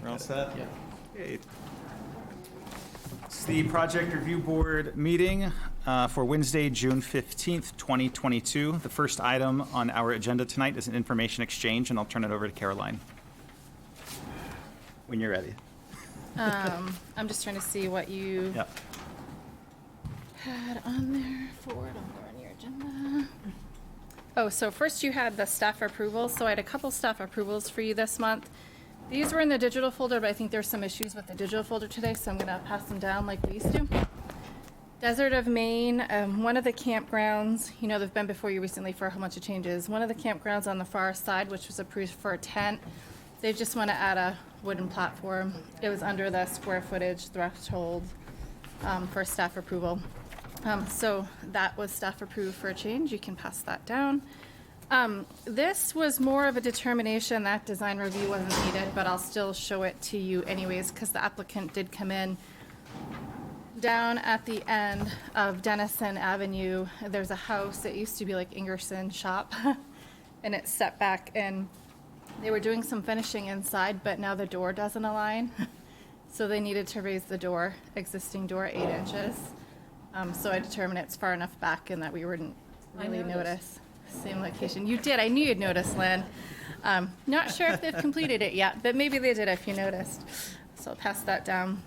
We're all set? Yeah. Okay. It's the Project Review Board meeting for Wednesday, June 15th, 2022. The first item on our agenda tonight is an information exchange, and I'll turn it over to Caroline when you're ready. I'm just trying to see what you Yep. had on there for it on your agenda. Oh, so first you had the staff approvals. So I had a couple staff approvals for you this month. These were in the digital folder, but I think there's some issues with the digital folder today, so I'm gonna pass them down like we used to. Desert of Maine, one of the campgrounds, you know, they've been before you recently for a whole bunch of changes. One of the campgrounds on the far side, which was approved for a tent, they just want to add a wooden platform. It was under the square footage threshold for staff approval. So that was staff approved for a change. You can pass that down. This was more of a determination that design review wasn't needed, but I'll still show it to you anyways because the applicant did come in. Down at the end of Denison Avenue, there's a house. It used to be like Ingerson Shop, and it's set back, and they were doing some finishing inside, but now the door doesn't align. So they needed to raise the door, existing door 8 inches. So I determined it's far enough back and that we wouldn't really notice. Same location. You did. I knew you'd notice, Lynn. Not sure if they've completed it yet, but maybe they did if you noticed. So I'll pass that down.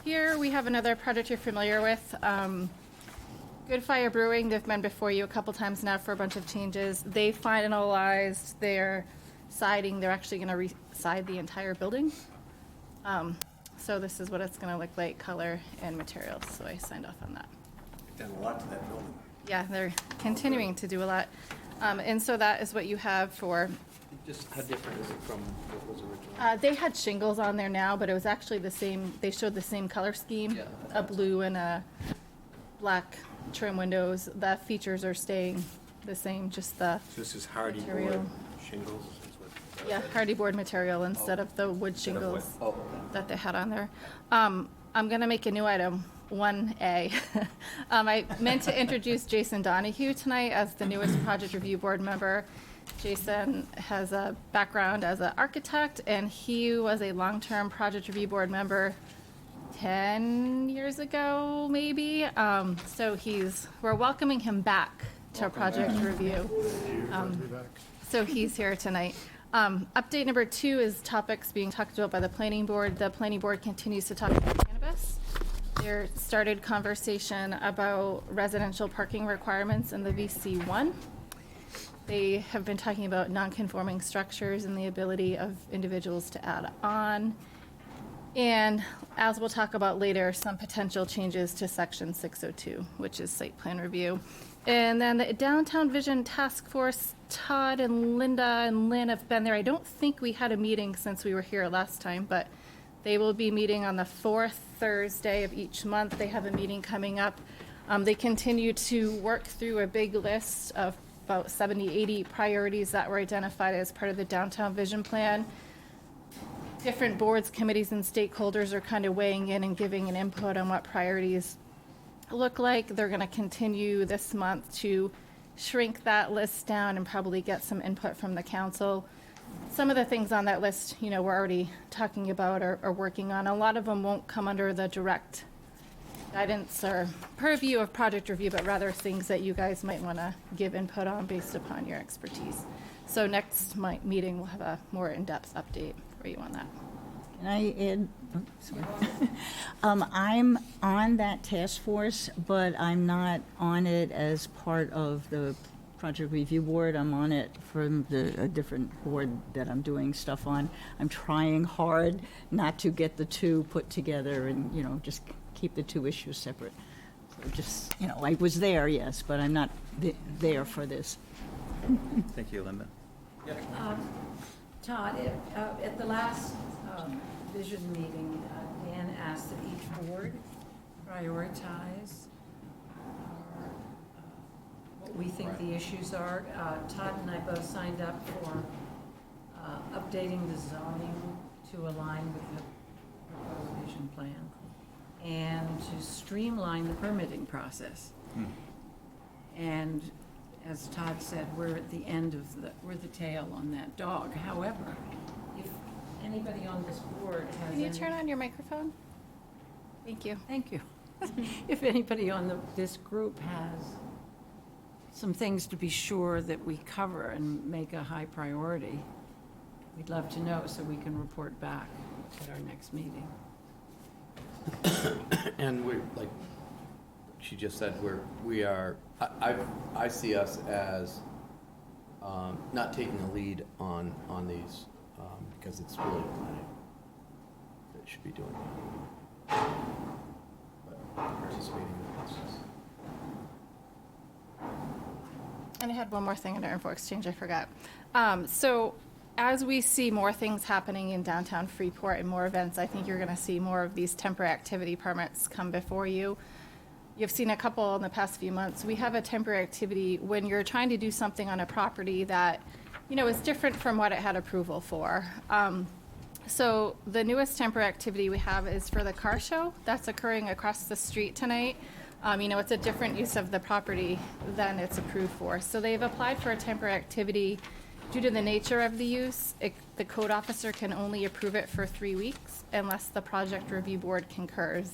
Here we have another project you're familiar with. Good Fire Brewing. They've been before you a couple times now for a bunch of changes. They finalized their siding. They're actually going to re-side the entire building. So this is what it's going to look like, color and materials. So I signed off on that. They've done a lot to that building. Yeah, they're continuing to do a lot. And so that is what you have for. Just how different is it from what was originally? They had shingles on there now, but it was actually the same. They showed the same color scheme, Yeah. a blue and a black trim windows. The features are staying the same, just the So this is hardy board material. shingles? Is what- Yeah, hardy board material instead of the wood Instead of wood. shingles Oh, okay. that they had on there. I'm gonna make a new item, 1A. I meant to introduce Jason Donahue tonight as the newest project review board member. Jason has a background as an architect, and he was a long-term project review board member 10 years ago, maybe. So we're welcoming him back to project review. So he's here tonight. Update number 2 is topics being talked about by the planning board. The planning board continues to talk about cannabis. There started conversation about residential parking requirements in the VC1. They have been talking about non-conforming structures and the ability of individuals to add on. And as we'll talk about later, some potential changes to section 602, which is site plan review. And then the Downtown Vision Task Force, Todd and Linda and Lynn have been there. I don't think we had a meeting since we were here last time, but they will be meeting on the 4th Thursday of each month. They have a meeting coming up. They continue to work through a big list of about 70, 80 priorities that were identified as part of the Downtown Vision Plan. Different boards, committees, and stakeholders are kind of weighing in and giving an input on what priorities look like. They're going to continue this month to shrink that list down and probably get some input from the council. Some of the things on that list, you know, we're already talking about or working on. A lot of them won't come under the direct guidance or purview of project review, but rather things that you guys might want to give input on based upon your expertise. So next meeting, we'll have a more in-depth update for you on that. Can I add? Oh, sorry. I'm on that task force, but I'm not on it as part of the project review board. I'm on it from a different board that I'm doing stuff on. I'm trying hard not to get the two put together and, you know, just keep the two issues separate. So just, you know, I was there, yes, but I'm not there for this. Thank you, Linda. Todd, at the last vision meeting, Dan asked that each board prioritize what we think the issues are. Todd and I both signed up for updating the zoning to align with the proposed vision plan and to streamline the permitting process. And as Todd said, we're at the end of we're the tail on that dog. However, anybody on this board has Can you any- turn on your microphone? Thank you. Thank you. If anybody on this group has some things to be sure that we cover and make a high priority, we'd love to know so we can report back at our next meeting. And we're, like she just said, I see us as not taking a lead on these, because it's really planning that should be doing that. But participating in the process. And I had one more thing under info exchange, I forgot. So as we see more things happening in downtown Freeport and more events, I think you're going to see more of these temporary activity permits come before you. You've seen a couple in the past few months. We have a temporary activity when you're trying to do something on a property that, is different from what it had approval for. So the newest temporary activity we have is for the car show that's occurring across the street tonight. It's a different use of the property than it's approved for. So they've applied for a temporary activity. Due to the nature of the use, the code officer can only approve it for 3 weeks unless the project review board concurs.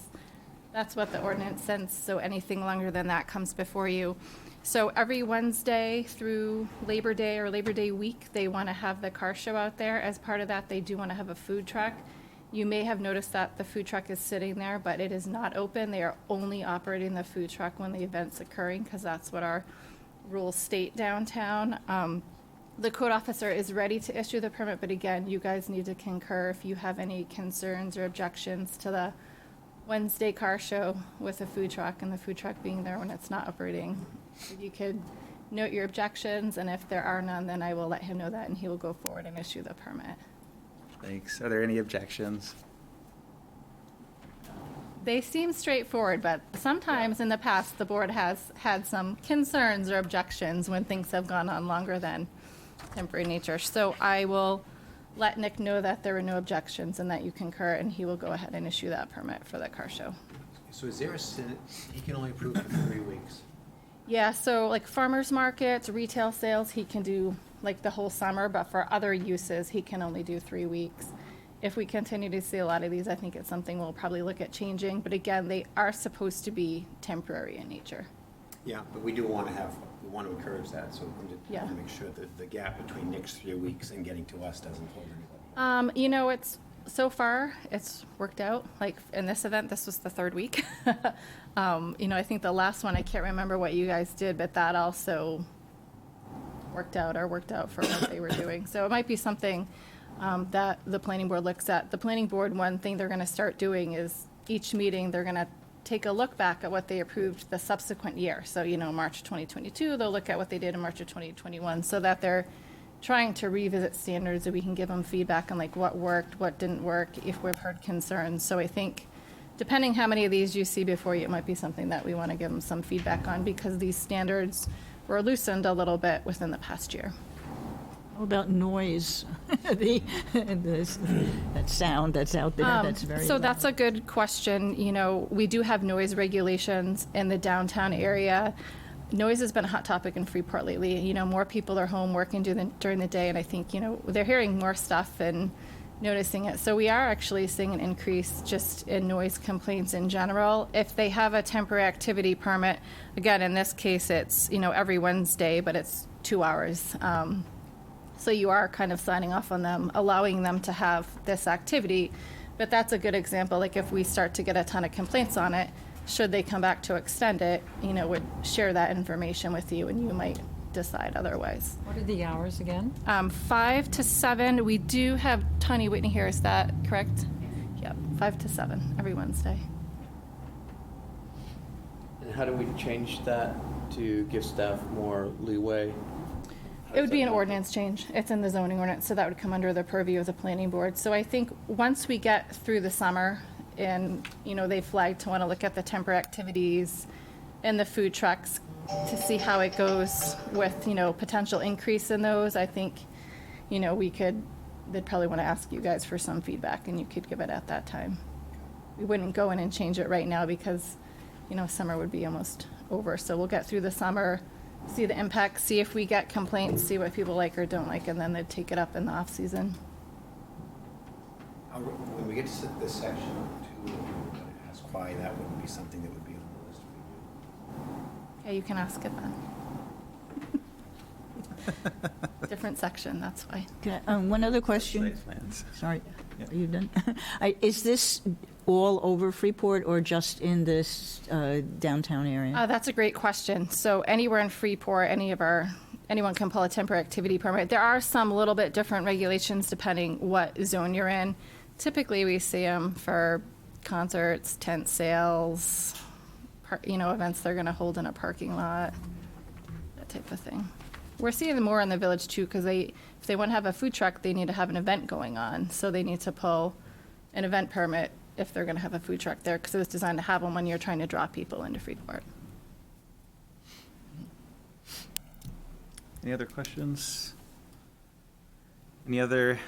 That's what the ordinance says, so anything longer than that comes before you. So every Wednesday through Labor Day or Labor Day week, they want to have the car show out there. As part of that, they do want to have a food truck. You may have noticed that the food truck is sitting there, but it is not open. They are only operating the food truck when the event's occurring, because that's what our rules state downtown. The code officer is ready to issue the permit, but again, you guys need to concur if you have any concerns or objections to the Wednesday car show with a food truck and the food truck being there when it's not operating. If you could note your objections, and if there are none, then I will let him know that and he will go forward and issue the permit. Thanks. Are there any objections? They seem straightforward, but sometimes in the past, the board has had some concerns or objections when things have gone on longer than temporary nature. So I will let Nick know that there were no objections and that you concur, and he will go ahead and issue that permit for the car show. So is there he can only approve for 3 weeks? Yeah, so like farmers markets, retail sales, he can do like the whole summer, but for other uses, he can only do 3 weeks. If we continue to see a lot of these, I think it's something we'll probably look at changing. But again, they are supposed to be temporary in nature. Yeah, but we want to encourage that, so I'm just Yeah. trying to make sure that the gap between Nick's 3 weeks and getting to us doesn't hold anybody. It's so far it's worked out. Like in this event, this was the 3rd week. I think the last one, I can't remember what you guys did, but that also worked out for what they were doing. So it might be something that the planning board looks at. The planning board, one thing they're going to start doing is each meeting, they're going to take a look back at what they approved the subsequent year. So, March 2022, they'll look at what they did in March of 2021, so that they're trying to revisit standards, so we can give them feedback on like what worked, what didn't work, if we've heard concerns. So I think depending how many of these you see before you, it might be something that we want to give them some feedback on, because these standards were loosened a little bit within the past year. How about noise? That sound that's out there, that's very So loud. that's a good question. We do have noise regulations in the downtown area. Noise has been a hot topic in Freeport lately. More people are home working during the day, and I think, they're hearing more stuff and noticing it. So we are actually seeing an increase just in noise complaints in general. If they have a temporary activity permit, again, in this case, it's, every Wednesday, but it's 2 hours. So you are kind of signing off on them, allowing them to have this activity. But that's a good example. Like if we start to get a ton of complaints on it, should they come back to extend it, would share that information with you, and you might decide otherwise. What are the hours again? 5 to 7. We do have Tony Whitney here. Is that correct? Yep, 5 to 7 every Wednesday. And how do we change that to give staff more leeway? It would be an ordinance change. It's in the zoning ordinance, so that would come under the purview of the planning board. So I think once we get through the summer and, they flag to want to look at the temporary activities and the food trucks to see how it goes with, potential increase in those, I think, they'd probably want to ask you guys for some feedback, and you could give it at that time. We wouldn't go in and change it right now because, summer would be almost over. So we'll get through the summer, see the impact, see if we get complaints, see what people like or don't like, and then they'd take it up in the off season. When we get to this section two, I'm going to ask why that wouldn't be something that would be on the list for you. Yeah, you can ask it then. Different section, that's why. One other question. Site plans. Sorry, Yeah. are you done? Is this all over Freeport or just in this downtown area? That's a great question. So anywhere in Freeport, anyone can pull a temporary activity permit. There are some little bit different regulations depending what zone you're in. Typically, we see them for concerts, tent sales, events they're going to hold in a parking lot, that type of thing. We're seeing them more in the village too, because if they want to have a food truck, they need to have an event going on. So they need to pull an event permit if they're going to have a food truck there, because it was designed to have them when you're trying to draw people into Freeport. Any other questions? Any other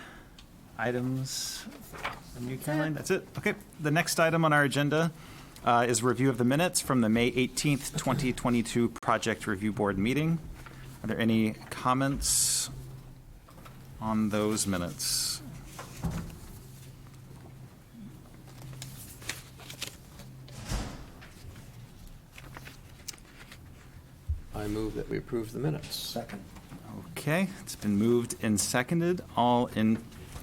items from you, Caroline? That's it? Okay. The next item on our agenda is review of the minutes from the May 18th, 2022 Project Review Board meeting. Are there any comments on those minutes? I move that we approve the minutes. Second. Okay, it's been moved and seconded. All in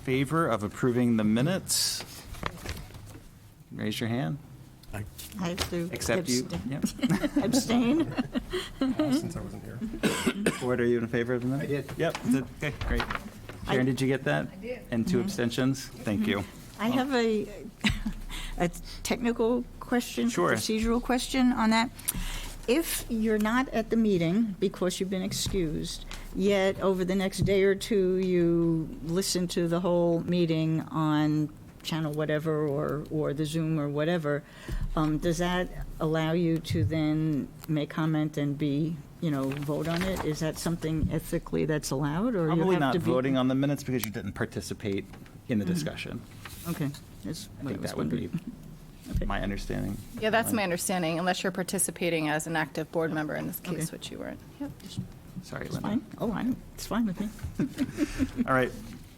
favor of approving the minutes? Raise your hand. I have to Except you. abstain. Since I wasn't here. Board, are you in favor of the minutes? I did. Yep, okay, great. Karen, did you get that? I did. And two abstentions? Thank you. I have a technical question, Sure. procedural question on that. If you're not at the meeting because you've been excused, yet over the next day or two you listen to the whole meeting on channel whatever or the Zoom or whatever, does that allow you to then make comment and vote on it? Is that something ethically that's allowed, or you Probably have not to be? voting on the minutes because you didn't participate in the discussion. Okay, that's I what think was that would be wondering. Okay. my understanding. Yeah, that's my understanding, unless you're participating as an active board member in this case, Okay. which you weren't. Yep. Sorry, It's Linda. fine. Oh, it's fine with me. All right.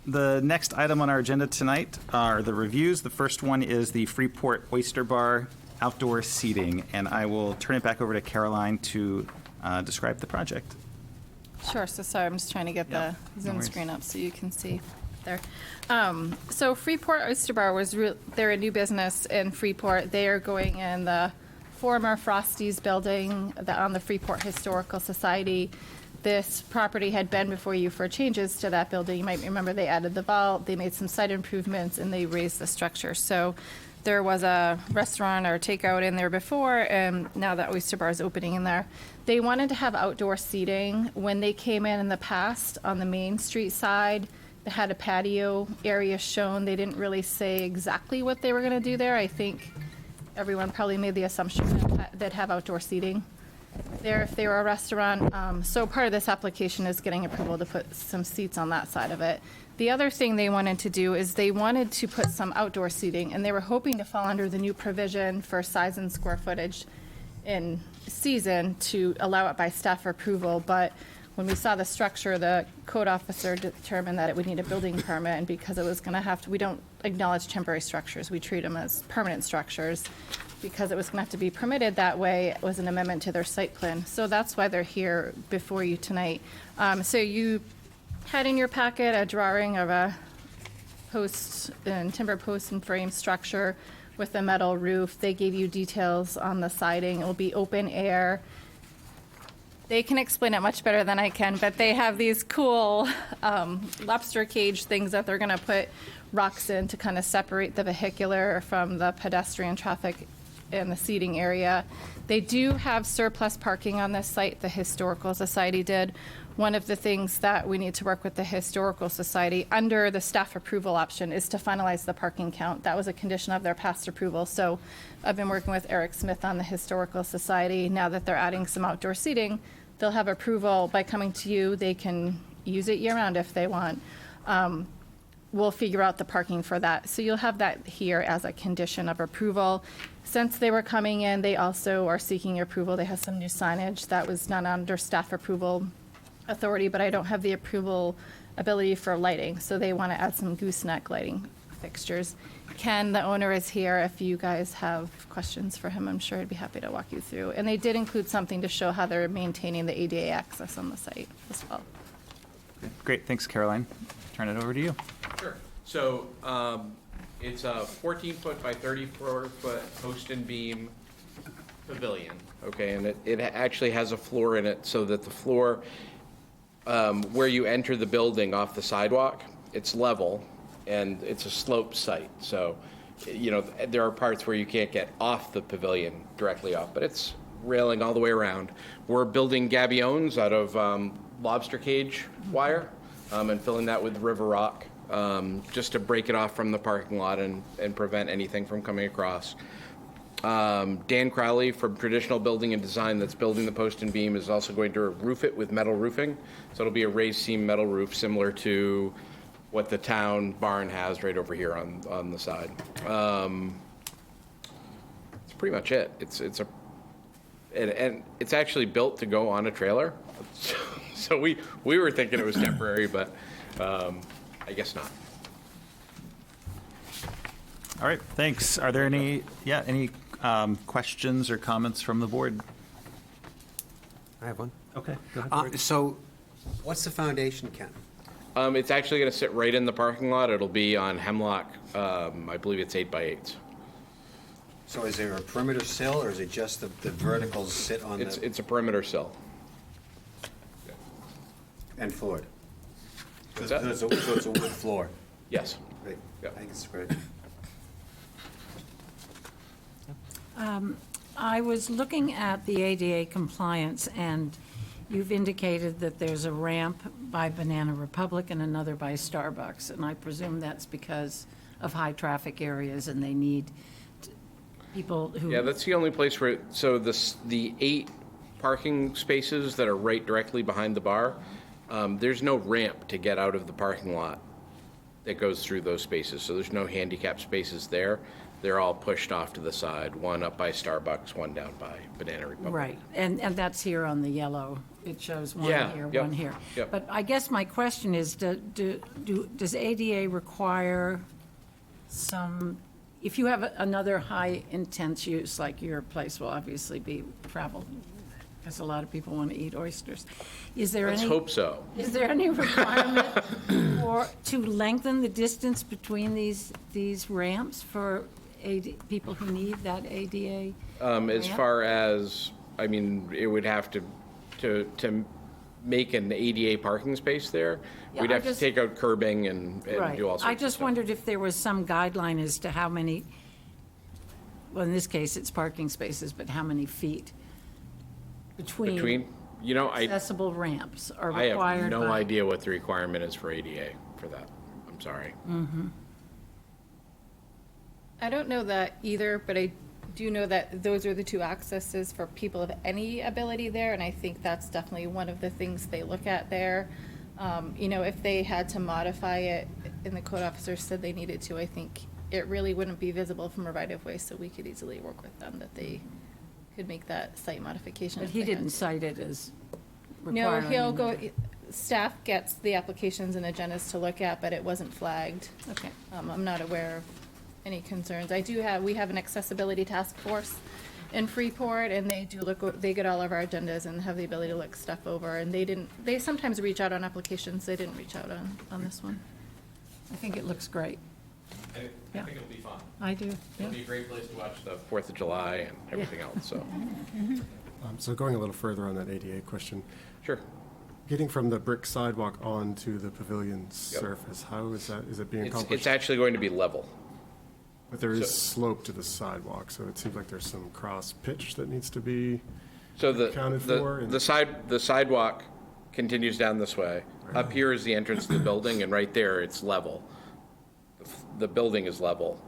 The next item on our agenda tonight are the reviews. The first one is the Freeport Oyster Bar outdoor seating, and I will turn it back over to Caroline to describe the project. Sure, so sorry, I'm just trying to get the Yep, no Zoom worries. screen up so you can see there. So Freeport Oyster Bar they're a new business in Freeport. They are going in the former Frosty's building on the Freeport Historical Society. This property had been before you for changes to that building. You might remember they added the vault, they made some site improvements, and they raised the structure. So there was a restaurant or takeout in there before, and now that Oyster Bar is opening in there. They wanted to have outdoor seating. When they came in the past on the Main Street side, they had a patio area shown. They didn't really say exactly what they were going to do there. I think everyone probably made the assumption that they'd have outdoor seating there if they were a restaurant. So part of this application is getting approval to put some seats on that side of it. The other thing they wanted to do is they wanted to put some outdoor seating, and they were hoping to fall under the new provision for size and square footage in season to allow it by staff approval. But when we saw the structure, the code officer determined that it would need a building permit, and because it was going to have to, we don't acknowledge temporary structures, we treat them as permanent structures. Because it was going to have to be permitted that way, it was an amendment to their site plan. So that's why they're here before you tonight. So you had in your packet a drawing of a post and timber post and frame structure with a metal roof. They gave you details on the siding. It will be open air. They can explain it much better than I can, but they have these cool lobster cage things that they're going to put rocks in to kind of separate the vehicular from the pedestrian traffic in the seating area. They do have surplus parking on this site. The Historical Society did. One of the things that we need to work with the Historical Society under the staff approval option is to finalize the parking count. That was a condition of their past approval. So I've been working with Eric Smith on the Historical Society. Now that they're adding some outdoor seating, they'll have approval by coming to you. They can use it year-round if they want. We'll figure out the parking for that. So you'll have that here as a condition of approval. Since they were coming in, they also are seeking approval. They have some new signage that was not under staff approval authority, but I don't have the approval ability for lighting. So they want to add some gooseneck lighting fixtures. Ken, the owner, is here. If you guys have questions for him, I'm sure he'd be happy to walk you through. And they did include something to show how they're maintaining the ADA access on the site as well. Okay, great, thanks, Caroline. Turn it over to you. Sure. So it's a 14-foot by 34-foot post and beam pavilion, okay? And it actually has a floor in it so that the floor, where you enter the building off the sidewalk, it's level and it's a sloped site. So, you know, there are parts where you can't get off the pavilion directly off, but it's railing all the way around. We're building gabions out of lobster cage wire and filling that with river rock just to break it off from the parking lot and prevent anything from coming across. Dan Crowley from Traditional Building and Design that's building the post and beam is also going to roof it with metal roofing. So it'll be a raised seam metal roof similar to what the town barn has right over here on the side. That's pretty much it. And it's actually built to go on a trailer. So we were thinking it was temporary, but I guess not. All right, thanks. Are there any questions or comments from the board? I have one. Okay, go ahead. So what's the foundation, Ken? It's actually going to sit right in the parking lot. It'll be on Hemlock. I believe it's 8x8s. So is there a perimeter sill, or is it just the verticals sit on the? It's a perimeter sill. And floored? What's So that? it's a wood floor? Yes. Great. Yeah. I think it's great. I was looking at the ADA compliance, and you've indicated that there's a ramp by Banana Republic and another by Starbucks, and I presume that's because of high-traffic areas and they need people who... Yeah, that's the only place where, so the 8 parking spaces that are right directly behind the bar, there's no ramp to get out of the parking lot that goes through those spaces, so there's no handicap spaces there. They're all pushed off to the side, one up by Starbucks, one down by Banana Republic. Right, and that's here on the yellow. It shows one Yeah, here, yep, one here. yep. But I guess my question is, does ADA require some, if you have another high-intense use, like your place will obviously be travel, because a lot of people want to eat oysters, is there any... Let's hope so. Is there any requirement to lengthen the distance between these ramps for people who need that ADA? As ramp? far as, I mean, it would have to make an ADA parking space there, Yeah, we'd I have to just- take out curbing and Right. do all sorts I of just stuff. wondered if there was some guideline as to how many, well, in this case, it's parking spaces, but how many feet between You know, accessible ramps are I required have no by- idea what the requirement is for ADA for that. I'm sorry. I don't know that either, but I do know that those are the 2 accesses for people of any ability there, and I think that's definitely one of the things they look at there. You know, if they had to modify it, and the code officer said they needed to, I think it really wouldn't be visible from a right-of-way, so we could easily work with them that they could make that site modification. But if he they had didn't to. cite it as No, requiring. he'll go, staff gets the applications and agendas to look at, but it wasn't flagged. Okay. I'm not aware of any concerns. We have an accessibility task force in Freeport, and they get all of our agendas and have the ability to look stuff over, and they sometimes reach out on applications, they didn't reach out on this one. I think it looks great. I Yeah. think it'll be fun. I do, yeah. It'll be a great place to watch the 4th of July and everything else, so. So going a little further on that ADA question, Sure. getting from the brick sidewalk onto the pavilion Yep. surface, how is that, is it being It's accomplished? actually going to be level. But there is so- slope to the sidewalk, so it seems like there's some cross pitch that needs to be, So Accounted for and- the sidewalk continues down this way. Up here is the entrance to the building, and right there, it's level. The building is level.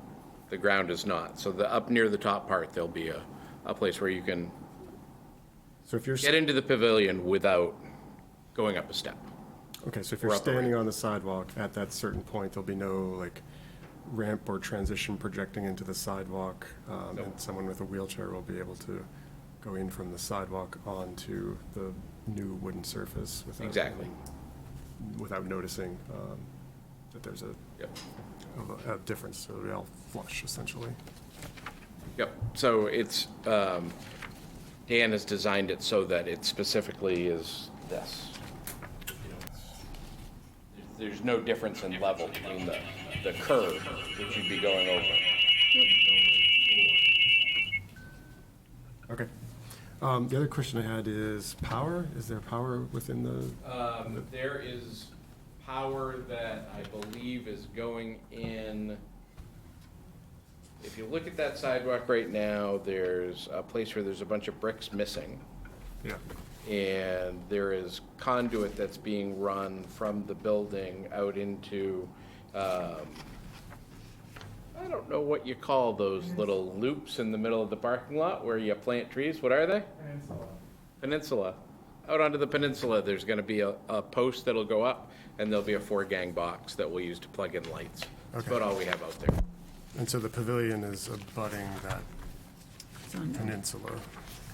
The ground is not. So up near the top part, there'll be a place where you can so if you're, get into the pavilion without going up a step. okay, so if or you're up a standing ramp. on the sidewalk at that certain point, there'll be no like ramp or transition projecting into the sidewalk, Nope. and someone with a wheelchair will be able to go in from the sidewalk onto the new wooden surface without Exactly. without noticing that there's Yep. a difference, so they all flush essentially. Yep, so it's, Dan has designed it so that it specifically is this. You know, there's no difference in level between the curve that you'd be going over. Okay. The other question I had is power. Is there power within the? There is power that I believe is going in. If you look at that sidewalk right now, there's a place where there's a bunch of bricks missing. Yeah. And there is conduit that's being run from the building out into, I don't know what you call those little loops in the middle of the parking lot where you plant trees. What are they? Peninsula. Out onto the peninsula, there's gonna be a post that'll go up, and there'll be a 4-gang box that we'll use to plug in lights. That's Okay. about all we have out there. And so the pavilion is abutting that peninsula,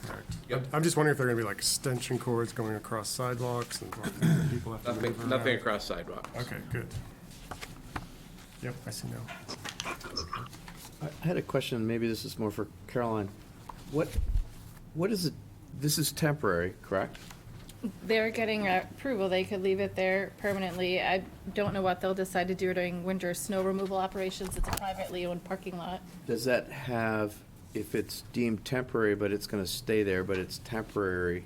correct? Yep. I'm just wondering if there are gonna be like extension cords going across sidewalks and that people have to maneuver around. Nothing across sidewalks. Okay, good. Yep, I see now. I had a question, maybe this is more for Caroline. What is it, this is temporary, correct? They're getting approval, they could leave it there permanently. I don't know what they'll decide to do during winter snow removal operations. It's a privately owned parking lot. Does that have, if it's deemed temporary, but it's gonna stay there, but it's temporary,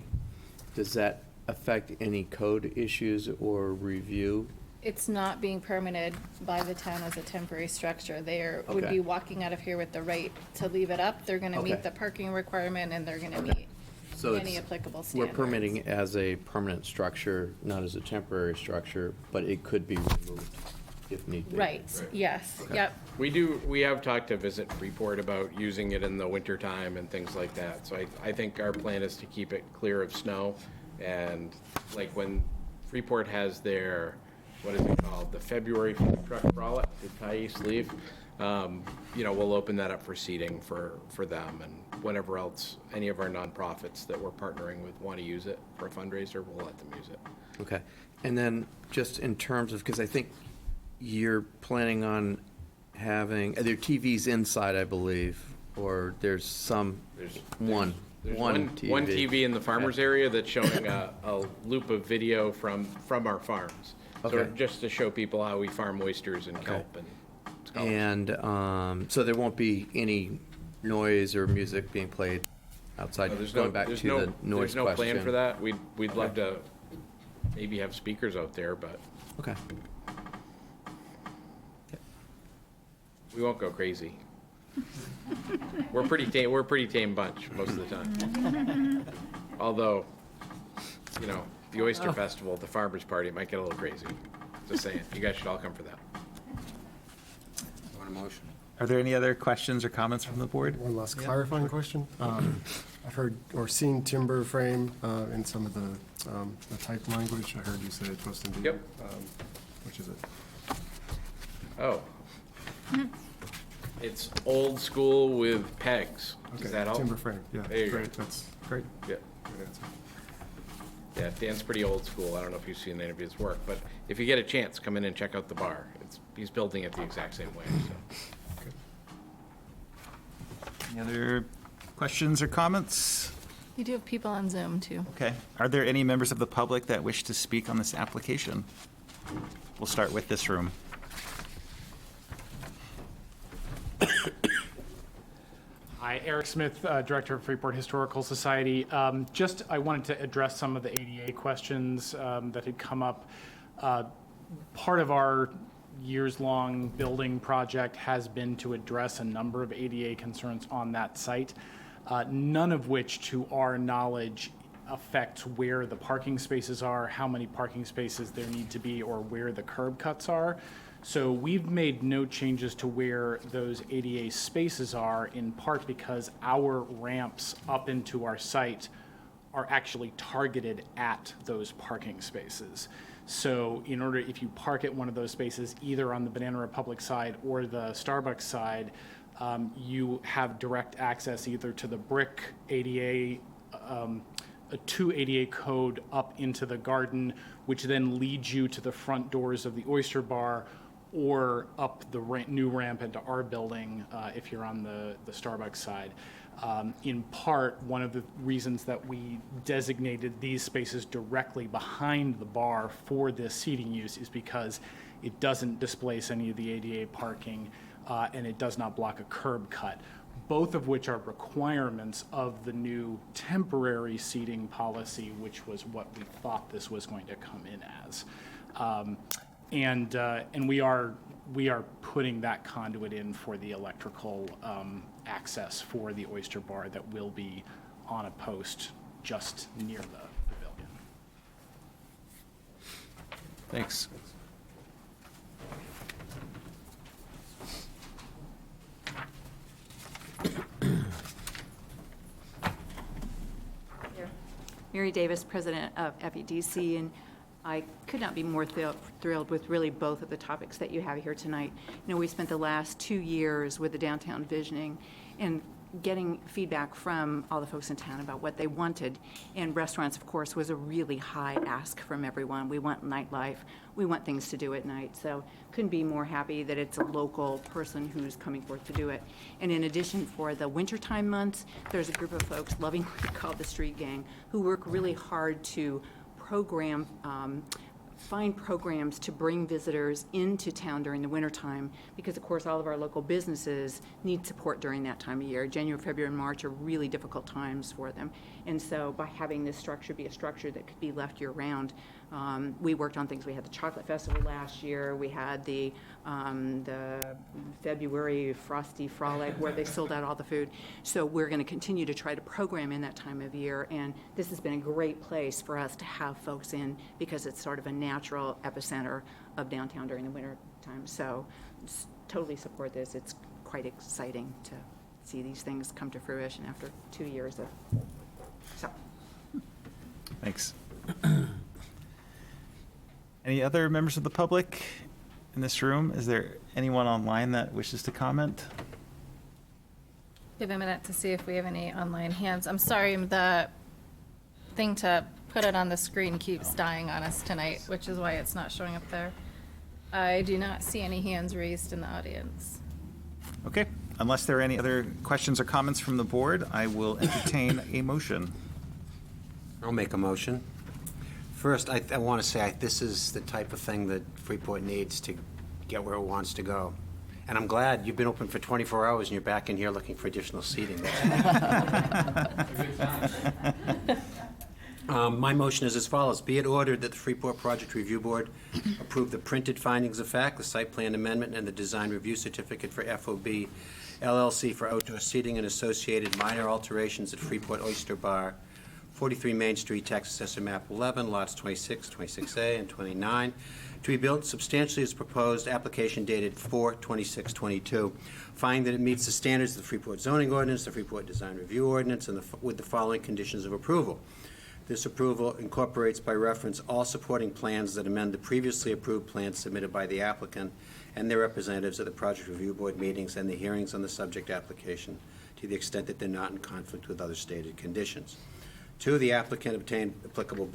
does that affect any code issues or review? It's not being permitted by the town as a temporary structure. Would Okay. be walking out of here with the right to leave it up. They're gonna Okay. meet the parking requirement, and they're gonna meet So any it's, applicable we're standards. permitting it as a permanent structure, not as a temporary structure, but it could be removed if need be. Right, yes, Okay. yep. We have talked to Visit Freeport about using it in the wintertime and things like that. So I think our plan is to keep it clear of snow. And like when Freeport has their, what is it called, the February food truck frolic, did Thais leave? You know, we'll open that up for seating for them, and whenever else, any of our nonprofits that we're partnering with want to use it for a fundraiser, we'll let them use it. Okay, and then just in terms of, because I think you're planning on having, are there TVs inside, I believe, or there's some, There's one TV? One TV in the farmers area that's showing a loop of video from our farms. So Okay. just to show people how we farm oysters and kelp and scallops. And so there won't be any noise or music being played outside, There's going back there's to the noise There's no plan question. for that. We'd love to maybe have speakers out there, but Okay, we won't go crazy. We're pretty tame bunch most of the time. Although, you know, the Oyster Festival, the Farmers Party might get a little crazy. Just saying, you guys should all come for that. Want a motion? Are there any other questions or comments from the board? One last clarifying question. I've heard or seen timber frame in some of the type language. I heard you say it's supposed to be. Yep. Which is it? Oh. It's old school with pegs. Does Okay, that help? timber frame, yeah. There you go. Great, that's great. Yeah. Good answer. Yeah, Dan's pretty old school. I don't know if you've seen any of his work, but if you get a chance, come in and check out the bar. He's building it the exact same way, so. Any other questions or comments? You do have people on Zoom, too. Okay. Are there any members of the public that wish to speak on this application? We'll start with this room. Hi, Eric Smith, Director of Freeport Historical Society. I wanted to address some of the ADA questions that had come up. Part of our years-long building project has been to address a number of ADA concerns on that site, none of which, to our knowledge, affects where the parking spaces are, how many parking spaces there need to be, or where the curb cuts are. So we've made no changes to where those ADA spaces are, in part because our ramps up into our site are actually targeted at those parking spaces. So in order, if you park at one of those spaces, either on the Banana Republic side or the Starbucks side, you have direct access either to the brick ADA, a 2 ADA code up into the garden, which then leads you to the front doors of the Oyster Bar, or up the new ramp into our building if you're on the Starbucks side. In part, one of the reasons that we designated these spaces directly behind the bar for this seating use is because it doesn't displace any of the ADA parking, and it does not block a curb cut, both of which are requirements of the new temporary seating policy, which was what we thought this was going to come in as. And we are putting that conduit in for the electrical access for the Oyster Bar that will be on a post just near the pavilion. Thanks. Mary Davis, president of FEDC, and I could not be more thrilled with really both of the topics that you have here tonight. You know, we spent the last 2 years with the downtown visioning and getting feedback from all the folks in town about what they wanted. And restaurants, of course, was a really high ask from everyone. We want nightlife. We want things to do at night. So couldn't be more happy that it's a local person who's coming forth to do it. And in addition, for the wintertime months, there's a group of folks lovingly called the Street Gang who work really hard to program, find programs to bring visitors into town during the wintertime, because of course all of our local businesses need support during that time of year. January, February, and March are really difficult times for them. And so by having this structure be a structure that could be left year round, we worked on things. We had the Chocolate Festival last year. We had the February Frosty Frolic where they sold out all the food. So we're going to continue to try to program in that time of year. And this has been a great place for us to have folks in because it's sort of a natural epicenter of downtown during the winter time. So totally support this. It's quite exciting to see these things come to fruition after 2 years of so. Thanks. Any other members of the public in this room? Is there anyone online that wishes to comment? Give a minute to see if we have any online hands. I'm sorry, the thing to put it on the screen keeps dying on us tonight, which is why it's not showing up there. I do not see any hands raised in the audience. Okay, unless there are any other questions or comments from the board, I will entertain a motion. I'll make a motion. First, I want to say this is the type of thing that Freeport needs to get where it wants to go. And I'm glad you've been open for 24 hours and you're back in here looking for additional seating. My motion is as follows. Be it ordered that the Freeport Project Review Board approve the printed findings of fact, the site plan amendment, and the design review certificate for FOB LLC for outdoor seating and associated minor alterations at Freeport Oyster Bar, 43 Main Street, Tax Assessor Map 11, lots 26, 26A, and 29, to be built substantially as proposed, application dated 4/26/22. Find that it meets the standards of the Freeport Zoning Ordinance, the Freeport Design Review Ordinance, and with the following conditions of approval. This approval incorporates by reference all supporting plans that amend the previously approved plans submitted by the applicant and their representatives at the Project Review Board meetings and the hearings on the subject application, to the extent that they're not in conflict with other stated conditions. 2, the applicant obtained applicable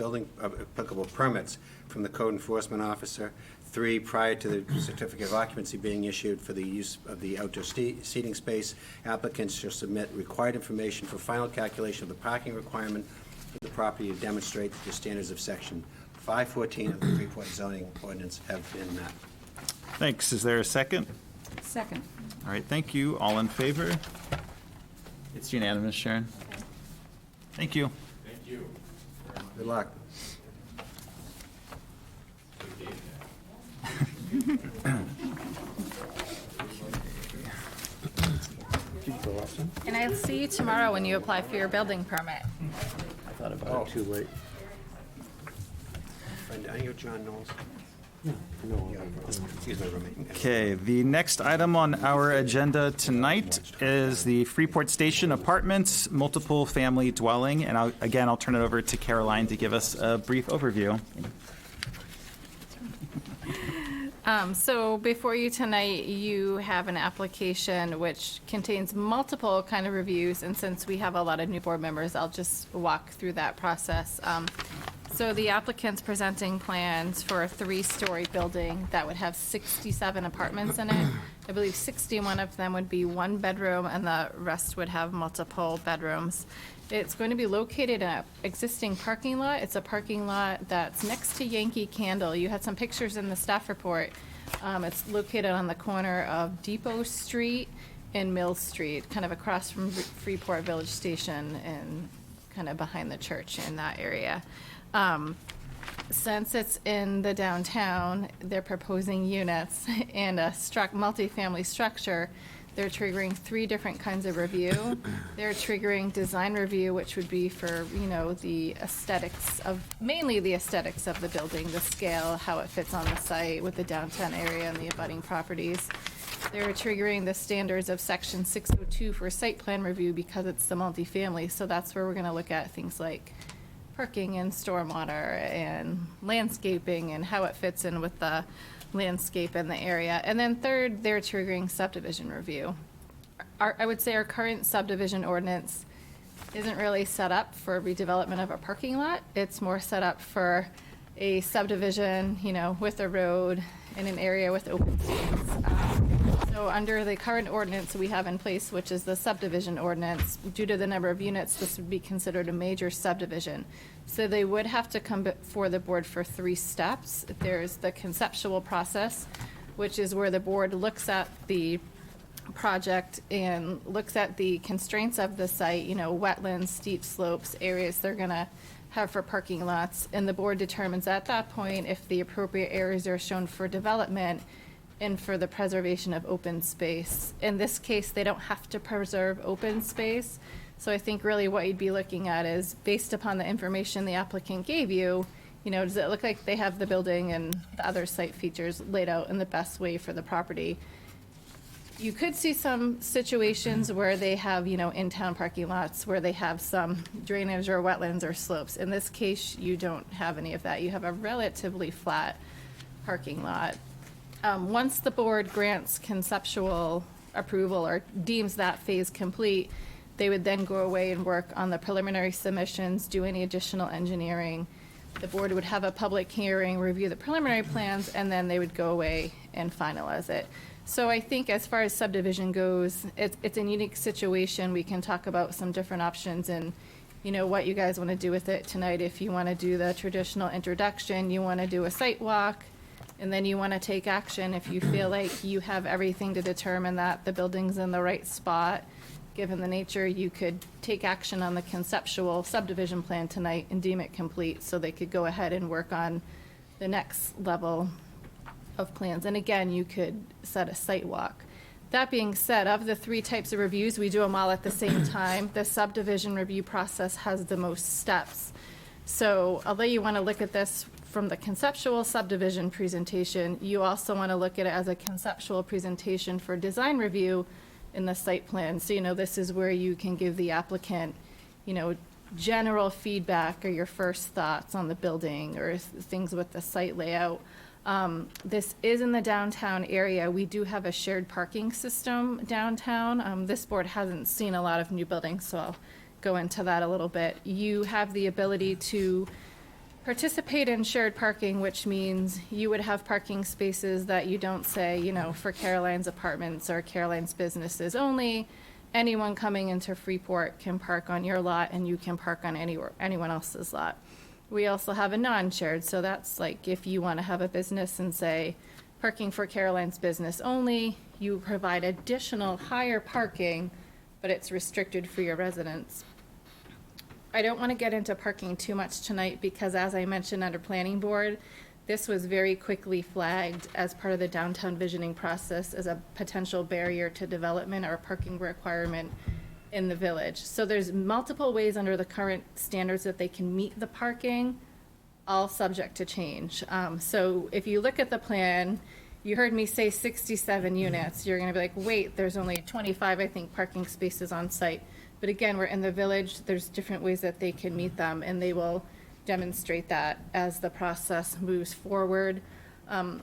permits from the code enforcement officer. 3, prior to the certificate of occupancy being issued for the use of the outdoor seating space, applicants shall submit required information for final calculation of the parking requirement of the property to demonstrate that the standards of section 514 of the Freeport zoning ordinance have been met. Thanks. Is there a second? Second. All right, thank you. All in favor? It's unanimous, Sharon. Thank you. Thank you. Good luck. And I'll see you tomorrow when you apply for your building permit. I thought about it too late. Friend, are you John Knowles? No. Excuse my roommate. Okay, the next item on our agenda tonight is the Freeport Station Apartments multiple family dwelling. And I'll turn it over to Caroline to give us a brief overview. So before you tonight, you have an application which contains multiple kind of reviews, and since we have a lot of new board members, I'll just walk through that process. So the applicant's presenting plans for a 3-story building that would have 67 apartments in it. I believe 61 of them would be 1 bedroom and the rest would have multiple bedrooms. It's going to be located in an existing parking lot. It's a parking lot that's next to Yankee Candle. You had some pictures in the staff report. It's located on the corner of Depot Street and Mill Street, kind of across from Freeport Village Station and kind of behind the church in that area. Since it's in the downtown, they're proposing units and a multifamily structure. They're triggering 3 different kinds of review. They're triggering design review, which would be for, the aesthetics mainly the aesthetics of the building, the scale, how it fits on the site with the downtown area and the abutting properties. They're triggering the standards of section 602 for site plan review because it's the multifamily. So that's where we're gonna look at things like parking and stormwater and landscaping and how it fits in with the landscape in the area. And then third, they're triggering subdivision review. I would say our current subdivision ordinance isn't really set up for redevelopment of a parking lot. It's more set up for a subdivision, with a road in an area with open space. So under the current ordinance we have in place, which is the subdivision ordinance, due to the number of units, this would be considered a major subdivision. So they would have to come before the board for 3 steps. There's the conceptual process, which is where the board looks at the project and looks at the constraints of the site, wetlands, steep slopes, areas they're gonna have for parking lots. And the board determines at that point if the appropriate areas are shown for development and for the preservation of open space. In this case, they don't have to preserve open space. So I think really what you'd be looking at is, based upon the information the applicant gave you, does it look like they have the building and the other site features laid out in the best way for the property? You could see some situations where they have, in-town parking lots where they have some drainage or wetlands or slopes. In this case, you don't have any of that. You have a relatively flat parking lot. Once the board grants conceptual approval or deems that phase complete, they would then go away and work on the preliminary submissions, do any additional engineering. The board would have a public hearing, review the preliminary plans, and then they would go away and finalize it. So I think as far as subdivision goes, it's a unique situation. We can talk about some different options and, what you guys want to do with it tonight. If you want to do the traditional introduction, you want to do a site walk, and then you want to take action if you feel like you have everything to determine that the building's in the right spot. Given the nature, you could take action on the conceptual subdivision plan tonight and deem it complete, so they could go ahead and work on the next level of plans. And again, you could set a site walk. That being said, of the 3 types of reviews, we do them all at the same time. The subdivision review process has the most steps. So although you want to look at this from the conceptual subdivision presentation, you also want to look at it as a conceptual presentation for design review in the site plan. So, this is where you can give the applicant, general feedback or your first thoughts on the building or things with the site layout. This is in the downtown area. We do have a shared parking system downtown. This board hasn't seen a lot of new buildings, so I'll go into that a little bit. You have the ability to participate in shared parking, which means you would have parking spaces that you don't say, for Caroline's Apartments or Caroline's businesses only. Anyone coming into Freeport can park on your lot and you can park on anyone else's lot. We also have a non-shared, so that's like if you want to have a business and say parking for Caroline's business only, you provide additional higher parking, but it's restricted for your residents. I don't want to get into parking too much tonight because, as I mentioned under planning board, this was very quickly flagged as part of the downtown visioning process as a potential barrier to development or a parking requirement in the village. So there's multiple ways under the current standards that they can meet the parking, all subject to change. So if you look at the plan, you heard me say 67 units. You're going to be like, wait, there's only 25, I think, parking spaces on site. But again, we're in the village. There's different ways that they can meet them, and they will demonstrate that as the process moves forward.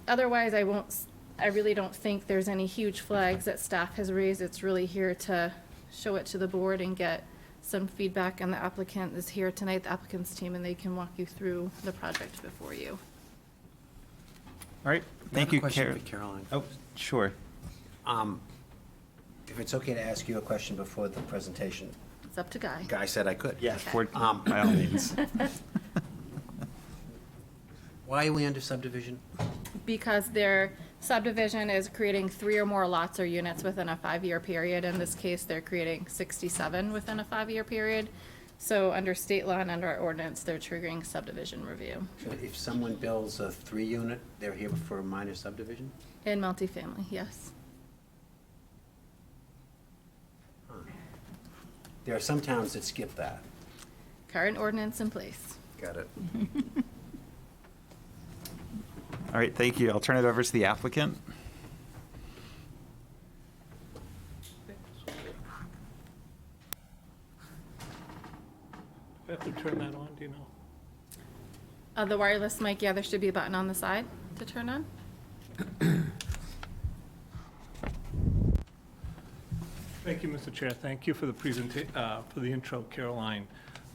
Otherwise, I really don't think there's any huge flags that staff has raised. It's really here to show it to the board and get some feedback, and the applicant is here tonight, the applicant's team, and they can walk you through the project before you. All right, thank you, Question Carol. for Caroline. Oh, sure. If it's okay to ask you a question before the presentation. It's up to Guy. Guy said I could. Yes, by all means. Why are we under subdivision? Because their subdivision is creating 3 or more lots or units within a 5-year period. In this case, they're creating 67 within a 5-year period. So under state law and under our ordinance, they're triggering subdivision review So if someone builds a 3-unit, they're here for a minor subdivision? in multifamily, yes. There are some towns that skip that. Current ordinance in place. Got it. All right, thank you. I'll turn it over to the applicant. I have to turn that on, do you know? The wireless mic, yeah, there should be a button on the side to turn on. Thank you, Mr. Chair. Thank you for the for the intro, Caroline.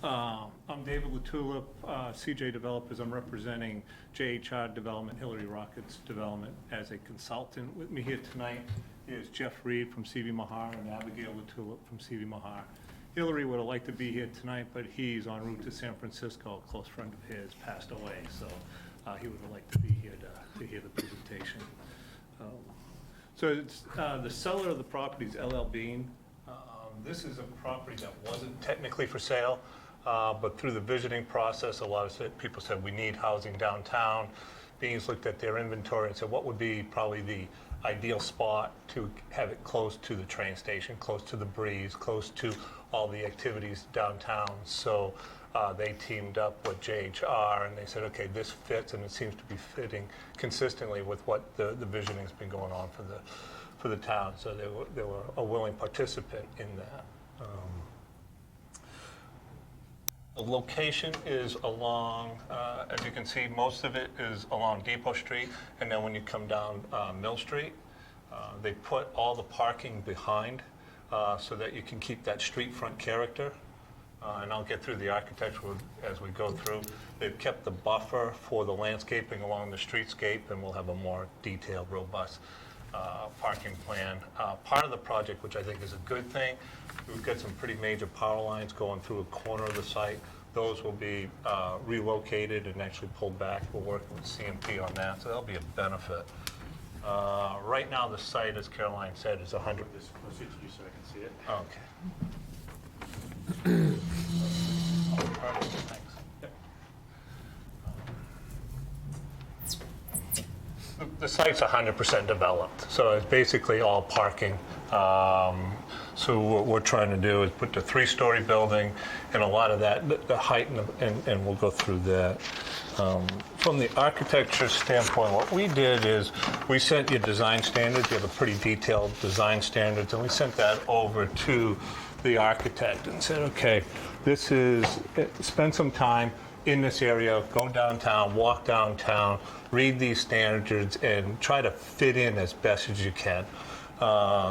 I'm David Latulip, CJ Developers. I'm representing JHR Development, Hillary Rockets Development as a consultant. With me here tonight is Jeff Reed from CV Mahar and Abigail Latulip from CV Mahar. Hillary would have liked to be here tonight, but he's en route to San Francisco. A close friend of his passed away, so he would have liked to be here to hear the presentation. So it's, the seller of the property is LL Bean. This is a property that wasn't technically for sale, but through the visiting process, a lot of people said, we need housing downtown. Beans looked at their inventory and said, what would be probably the ideal spot to have it close to the train station, close to the breeze, close to all the activities downtown. So they teamed up with JHR and they said, okay, this fits, and it seems to be fitting consistently with what the visioning's been going on for the town. So they were a willing participant in that. The location is along, as you can see, most of it is along Depot Street, and then when you come down Mill Street, they put all the parking behind so that you can keep that street front character. And I'll get through the architecture as we go through. They've kept the buffer for the landscaping along the streetscape, and we'll have a more detailed, robust parking plan. Part of the project, which I think is a good thing, we've got some pretty major power lines going through a corner of the site. Those will be relocated and actually pulled back. We're working with CMP on that, so that'll be a benefit. Right now, the site, as Caroline said, is 100. This closer to you so I can see it. Okay. Thanks. Yep. The site's 100% developed, so it's basically all parking. So what we're trying to do is put the 3-story building and a lot of that, the height, and we'll go through that. From the architecture standpoint, what we did is we sent you design standards. You have a pretty detailed design standards, and we sent that over to the architect and said, okay, this is, spend some time in this area, go downtown, walk downtown, read these standards, and try to fit in as best as you can.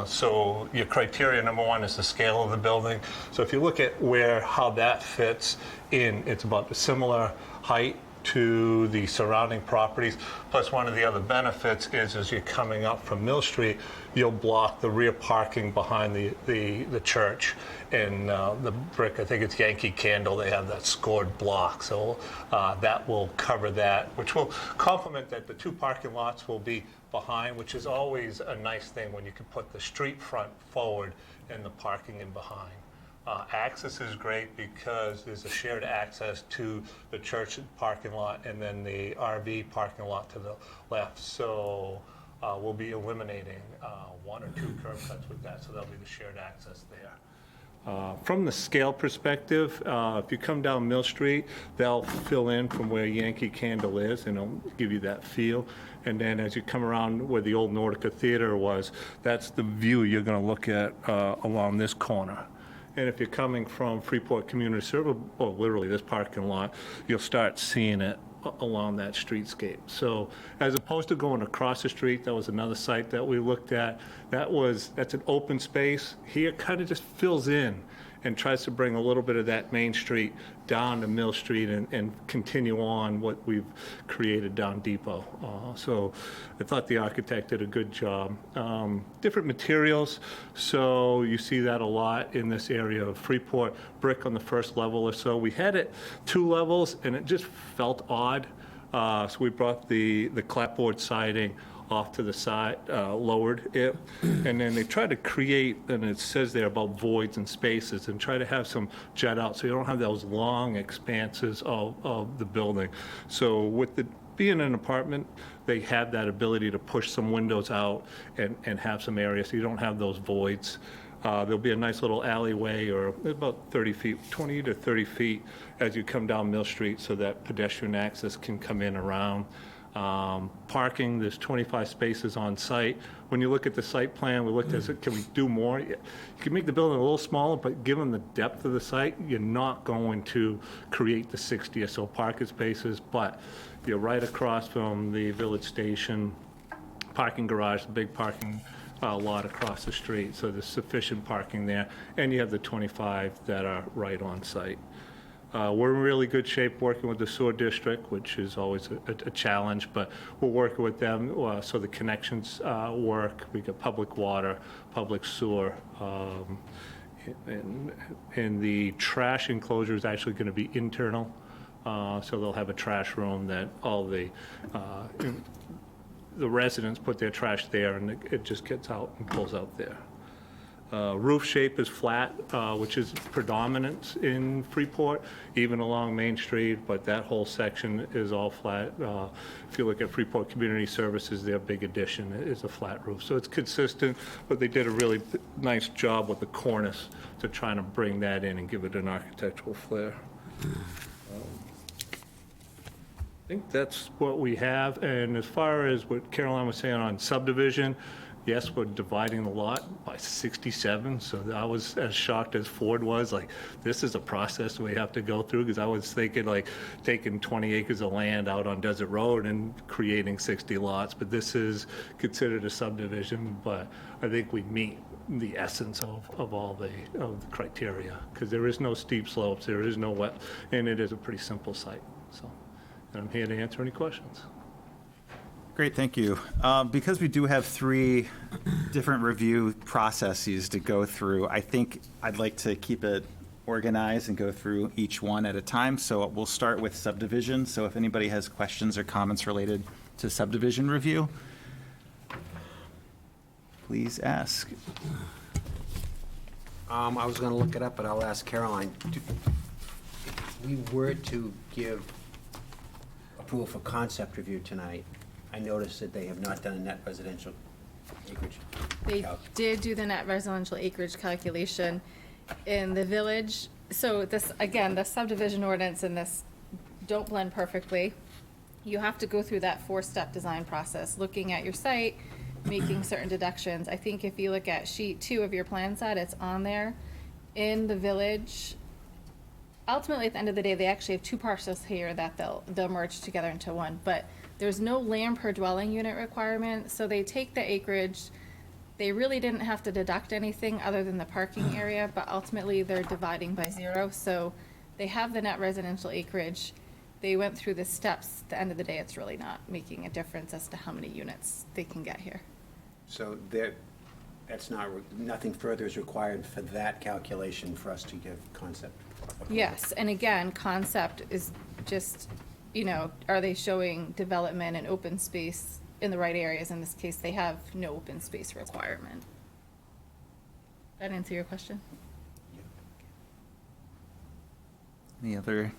So your criteria, number one, is the scale of the building. So if you look at how that fits in, it's about a similar height to the surrounding properties. Plus, one of the other benefits is as you're coming up from Mill Street, you'll block the rear parking behind the church. And the brick, I think it's Yankee Candle, they have that scored block. So that will cover that, which will complement that the 2 parking lots will be behind, which is always a nice thing when you can put the street front forward and the parking in behind. Access is great because there's a shared access to the church parking lot and then the RV parking lot to the left. So we'll be eliminating 1 or 2 curb cuts with that, so that'll be the shared access there. From the scale perspective, if you come down Mill Street, they'll fill in from where Yankee Candle is, and it'll give you that feel. And then as you come around where the old Nordica Theater was, that's the view you're going to look at along this corner. And if you're coming from Freeport Community Service, or literally this parking lot, you'll start seeing it along that streetscape. So as opposed to going across the street, that was another site that we looked at. That's an open space. Here, kind of just fills in. and tries to bring a little bit of that Main Street down to Mill Street and continue on what we've created down Depot. So I thought the architect did a good job. Different materials, so you see that a lot in this area of Freeport. Brick on the first level or so. We had it 2 levels, and it just felt odd. So we brought the clapboard siding off to the side, lowered it, and then they try to create, and it says there about voids and spaces, and try to have some jet out, so you don't have those long expanses of the building. So with the being an apartment, they have that ability to push some windows out and have some areas, so you don't have those voids. There'll be a nice little alleyway, or about 30 feet, 20 to 30 feet, as you come down Mill Street, so that pedestrian access can come in around. Parking, there's 25 spaces on site. When you look at the site plan, we looked at, can we do more? You can make the building a little smaller, but given the depth of the site, you're not going to create the 60 or so parking spaces, but you're right across from the village station, parking garage, the big parking lot across the street, so there's sufficient parking there, and you have the 25 that are right on site. We're in really good shape working with the sewer district, which is always a challenge, but we're working with them so the connections work. We got public water, public sewer, and the trash enclosure is actually going to be internal, so they'll have a trash room that all the residents put their trash there, and it just gets out and pulls out there. Roof shape is flat, which is predominant in Freeport, even along Main Street, but that whole section is all flat. If you look at Freeport Community Services, their big addition is a flat roof. So it's consistent, but they did a really nice job with the cornice to try to bring that in and give it an architectural flair. I think that's what we have. And as far as what Caroline was saying on subdivision, yes, we're dividing the lot by 67, so I was as shocked as Ford was, like, this is a process we have to go through, because I was thinking, like, taking 20 acres of land out on Desert Road and creating 60 lots, but this is considered a subdivision, but I think we meet the essence of all the criteria, because there is no steep slopes, there is no wet, and it is a pretty simple site, so, and I'm here to answer any questions. Great, thank you. Because we do have 3 different review processes to go through, I think I'd like to keep it organized and go through each one at a time. So we'll start with subdivision. So if anybody has questions or comments related to subdivision review, please ask. I was going to look it up, but I'll ask Caroline. If we were to give approval for concept review tonight, I noticed that they have not done a net residential acreage. They did do the net residential acreage calculation in the village. So this, again, the subdivision ordinance and this don't blend perfectly. You have to go through that 4-step design process, looking at your site, making certain deductions. I think if you look at sheet 2 of your plan set, it's on there. In the village, ultimately, at the end of the day, they actually have 2 parcels here that they'll merge together into one, but there's no land per dwelling unit requirement, so they take the acreage. They really didn't have to deduct anything other than the parking area, but ultimately they're dividing by 0, so they have the net residential acreage. They went through the steps. At the end of the day, it's really not making a difference as to how many units they can get here. So that's not, nothing further is required for that calculation for us to give concept approval. Yes, and again, concept is just, are they showing development and open space in the right areas? In this case, they have no open space requirement. That answer your question? Any other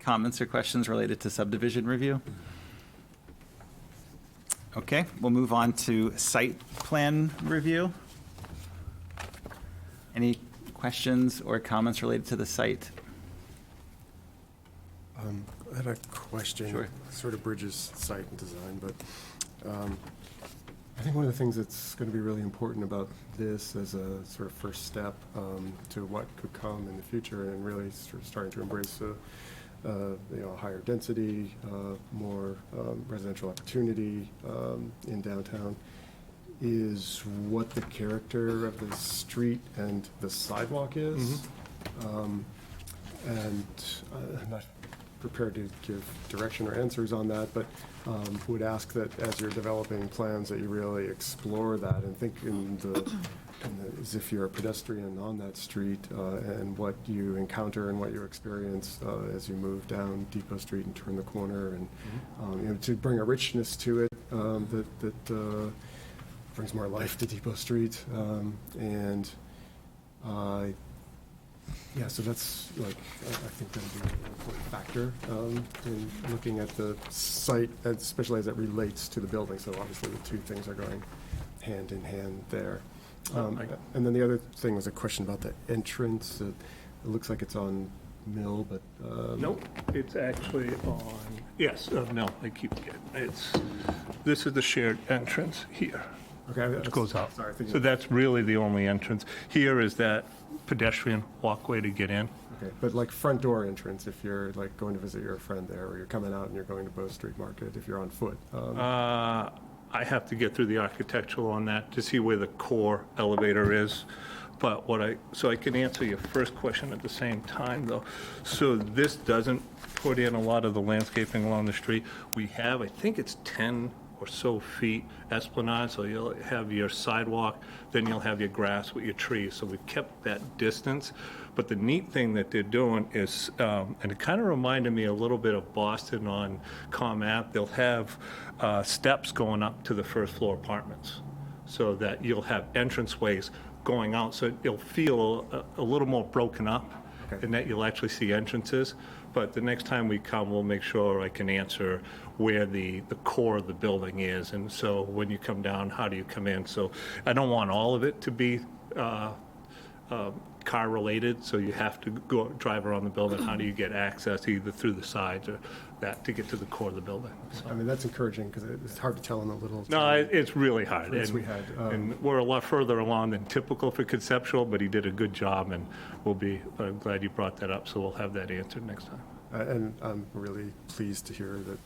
comments or questions related to subdivision review? Okay, we'll move on to site plan review. Any questions or comments related to the site? I had a question. Sure. Sort of bridges site and design, but I think one of the things that's going to be really important about this as a sort of first step to what could come in the future, and really sort of starting to embrace higher density, more residential opportunity in downtown, is what the character of the street and the sidewalk is. And I'm not prepared to give direction or answers on that, but would ask that as you're developing plans, that you really explore that and think as if you're a pedestrian on that street, and what you encounter and what you experience as you move down Depot Street and turn the corner, and to bring a richness to it that brings more life to Depot Street. Yeah, so that's like, I think that would be an important factor in looking at the site, especially as it relates to the building. So obviously the two things are going hand in hand there. And then the other thing was a question about the entrance. It looks like it's on Mill, but. Nope, it's actually on, yes, no, I keep getting, this is the shared entrance here. Okay. Which goes out. Sorry, I think So that's really the only entrance. Here is that pedestrian walkway to get in. Okay, but like front door entrance, if you're like going to visit your friend there, or you're coming out and you're going to Bow Street Market, if you're on foot. I have to get through the architectural on that to see where the core elevator is. But so I can answer your first question at the same time, though. So this doesn't put in a lot of the landscaping along the street. We have, I think it's 10 or so feet esplanade, so you'll have your sidewalk, then you'll have your grass with your trees. So we've kept that distance. But the neat thing that they're doing is, and it kind of reminded me a little bit of Boston on Comm Ave, they'll have steps going up to the first floor apartments, so that you'll have entranceways going out, so it'll feel a little more broken up, and that you'll actually see entrances. But the next time we come, we'll make sure I can answer where the core of the building is. And so when you come down, how do you come in? So I don't want all of it to be car-related, so you have to go drive around the building. How do you get access either through the sides or that to get to the core of the building? So. I mean, that's encouraging, because it's hard to tell in the little. No, it's really hard. Yes, we had. And we're a lot further along than typical for conceptual, but he did a good job, and I'm glad you brought that up, so we'll have that answered next time. And I'm really pleased to hear that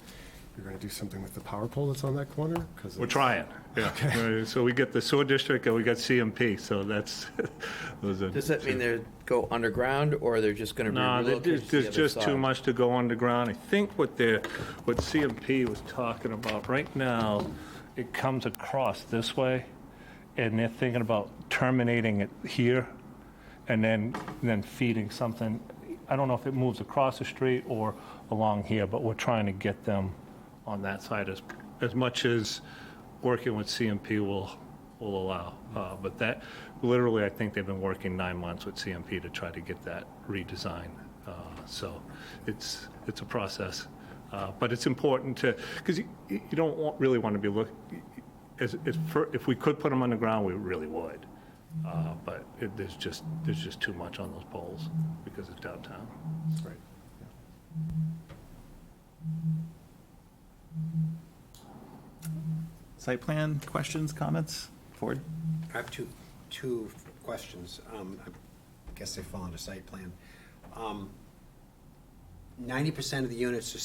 you're going to do something with the power pole that's on that corner. We're trying, yeah. So we get the sewer district and we got CMP, so that's. Does that mean they go underground, or they're just going to be relocated to the there's other just too side? much to go underground. I think what CMP was talking about, right now, it comes across this way, and they're thinking about terminating it here, and then feeding something. I don't know if it moves across the street or along here, but we're trying to get them on that side as much as working with CMP will allow. But that, literally, I think they've been working 9 months with CMP to try to get that redesigned. So it's a process. But it's important because you don't really want to be if we could put them on the ground, we really would. But there's just too much on those poles because it's downtown. Right. Site plan, questions, comments? Ford? I have two questions. I guess they fall under site plan. 90% of the units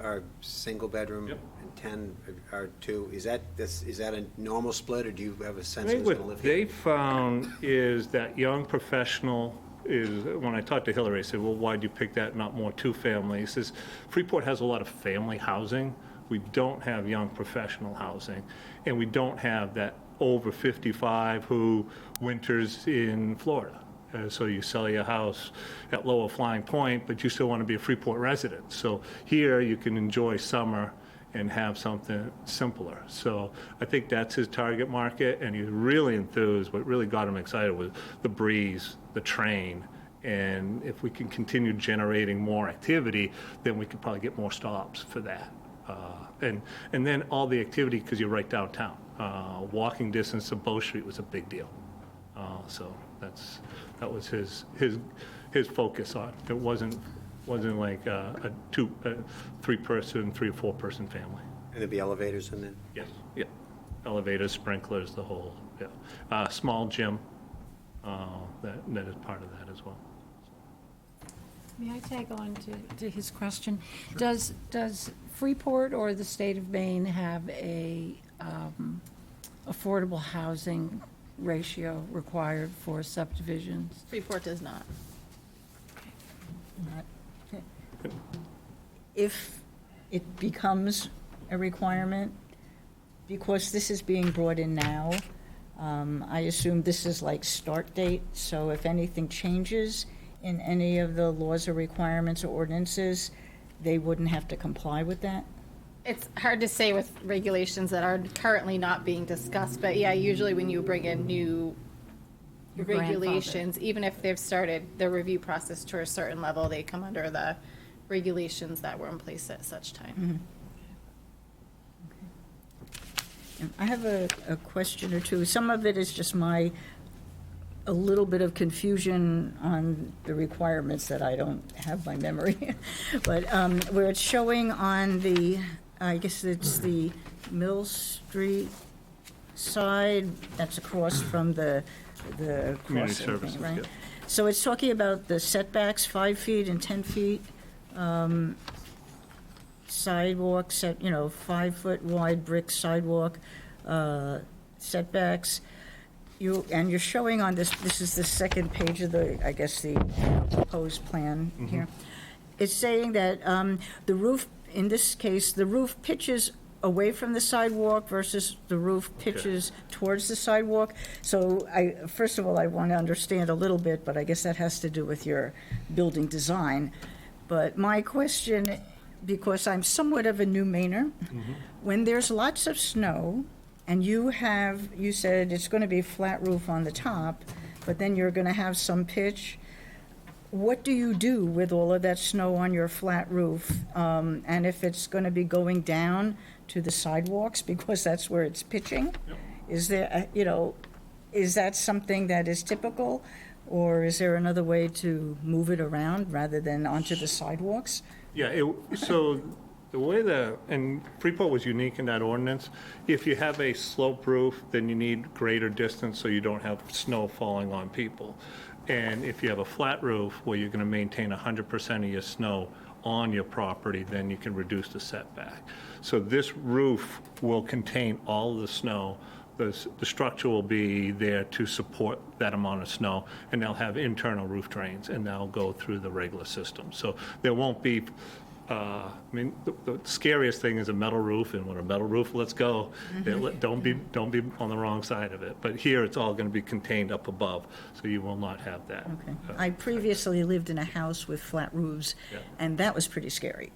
are single bedroom, Yep. and 10 are two. Is that a normal split, or do you have a I sense think who's going to what live here? they found is that young professional is, when I talked to Hillary, I said, well, why'd you pick that, not more two-family? He says, Freeport has a lot of family housing. We don't have young professional housing, and we don't have that over 55 who winters in Florida. So you sell your house at Lower Flying Point, but you still want to be a Freeport resident. So here you can enjoy summer and have something simpler. So I think that's his target market, and he's really enthused. What really got him excited was the breeze, the train, and if we can continue generating more activity, then we could probably get more stops for that. And then all the activity, because you're right downtown. Walking distance to Bow Street was a big deal. So that was his focus on. It wasn't like a 3-person, 3 or 4-person family. And there'd be elevators in there? Yes. Yeah. Elevators, sprinklers, the whole. Yeah. Small gym. That is part of that as well. May I tag on to his question? Does Freeport or the state of Maine have a affordable housing ratio required for subdivisions? Freeport does not. If it becomes a requirement, because this is being brought in now, I assume this is like start date, so if anything changes in any of the laws or requirements or ordinances, they wouldn't have to comply with that? It's hard to say with regulations that are currently not being discussed, but yeah, usually when you bring in new Your grandfather. regulations, even if they've started their review process to a certain level, they come under the regulations that were in place at such time. I have a question or two. Some of it is just a little bit of confusion on the requirements that I don't have by memory. But where it's showing on the, I guess it's the Mill Street side, that's across from the crossing services, thing, right? yeah. So it's talking about the setbacks, 5 feet and 10 feet. Sidewalks at, 5-foot wide brick sidewalk setbacks. You're showing on this is the second page of the, I guess, the proposed plan here. It's saying that the roof, in this case, the roof pitches away from the sidewalk versus the roof pitches towards the sidewalk. So first of all, I want to understand a little bit, but I guess that has to do with your building design. But my question, because I'm somewhat of a new Mainer, when there's lots of snow, and you said it's going to be flat roof on the top, but then you're going to have some pitch, what do you do with all of that snow on your flat roof? And if it's going to be going down to the sidewalks, because that's where it's pitching? Is there, is that something that is typical? Or is there another way to move it around rather than onto the sidewalks? Yeah, so the way and Freeport was unique in that ordinance, if you have a slope roof, then you need greater distance so you don't have snow falling on people. And if you have a flat roof where you're going to maintain 100% of your snow on your property, then you can reduce the setback. So this roof will contain all of the snow. The structure will be there to support that amount of snow, and they'll have internal roof drains, and they'll go through the regular system. So there won't be, the scariest thing is a metal roof, and when a metal roof lets go, don't be on the wrong side of it. But here, it's all going to be contained up above, so you will not have that. Okay. I previously lived in a house with flat roofs, and that was pretty scary.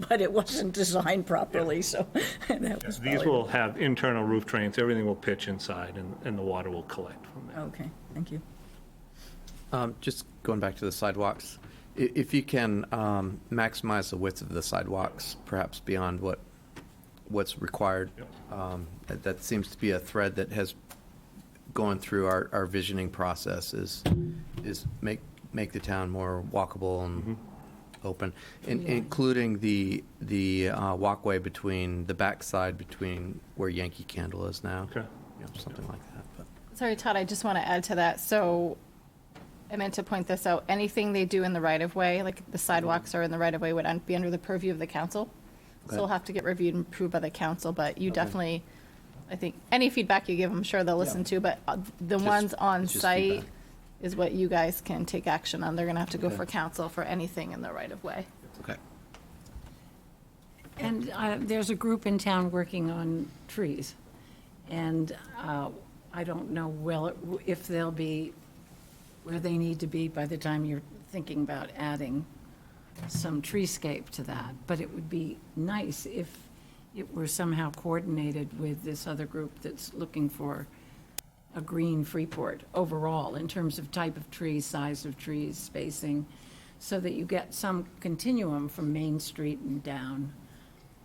But it wasn't designed properly, so that was These will have internal roof drains. Everything will pitch inside, and the water will collect from there. Okay, thank you. Just going back to the sidewalks, if you can maximize the width of the sidewalks, perhaps beyond what's required, that seems to be a thread that has gone through our visioning process, is make the town more walkable and open, including the walkway between the backside between where Yankee Candle is now. Okay. Something like that. But Sorry, Todd, I just want to add to that. So I meant to point this out. Anything they do in the right-of-way, like the sidewalks are in the right-of-way, would be under the purview of the council. So it'll have to get reviewed and approved by the council, but you definitely, I think, any feedback you give, I'm sure they'll listen to, but the ones on it's just site feedback. is what you guys can take action on. They're going to have to go for council for anything in the right-of-way. okay. And there's a group in town working on trees. And I don't know if they'll be where they need to be by the time you're thinking about adding some treescape to that. But it would be nice if it were somehow coordinated with this other group that's looking for a green Freeport overall in terms of type of trees, size of trees, spacing, so that you get some continuum from Main Street and down.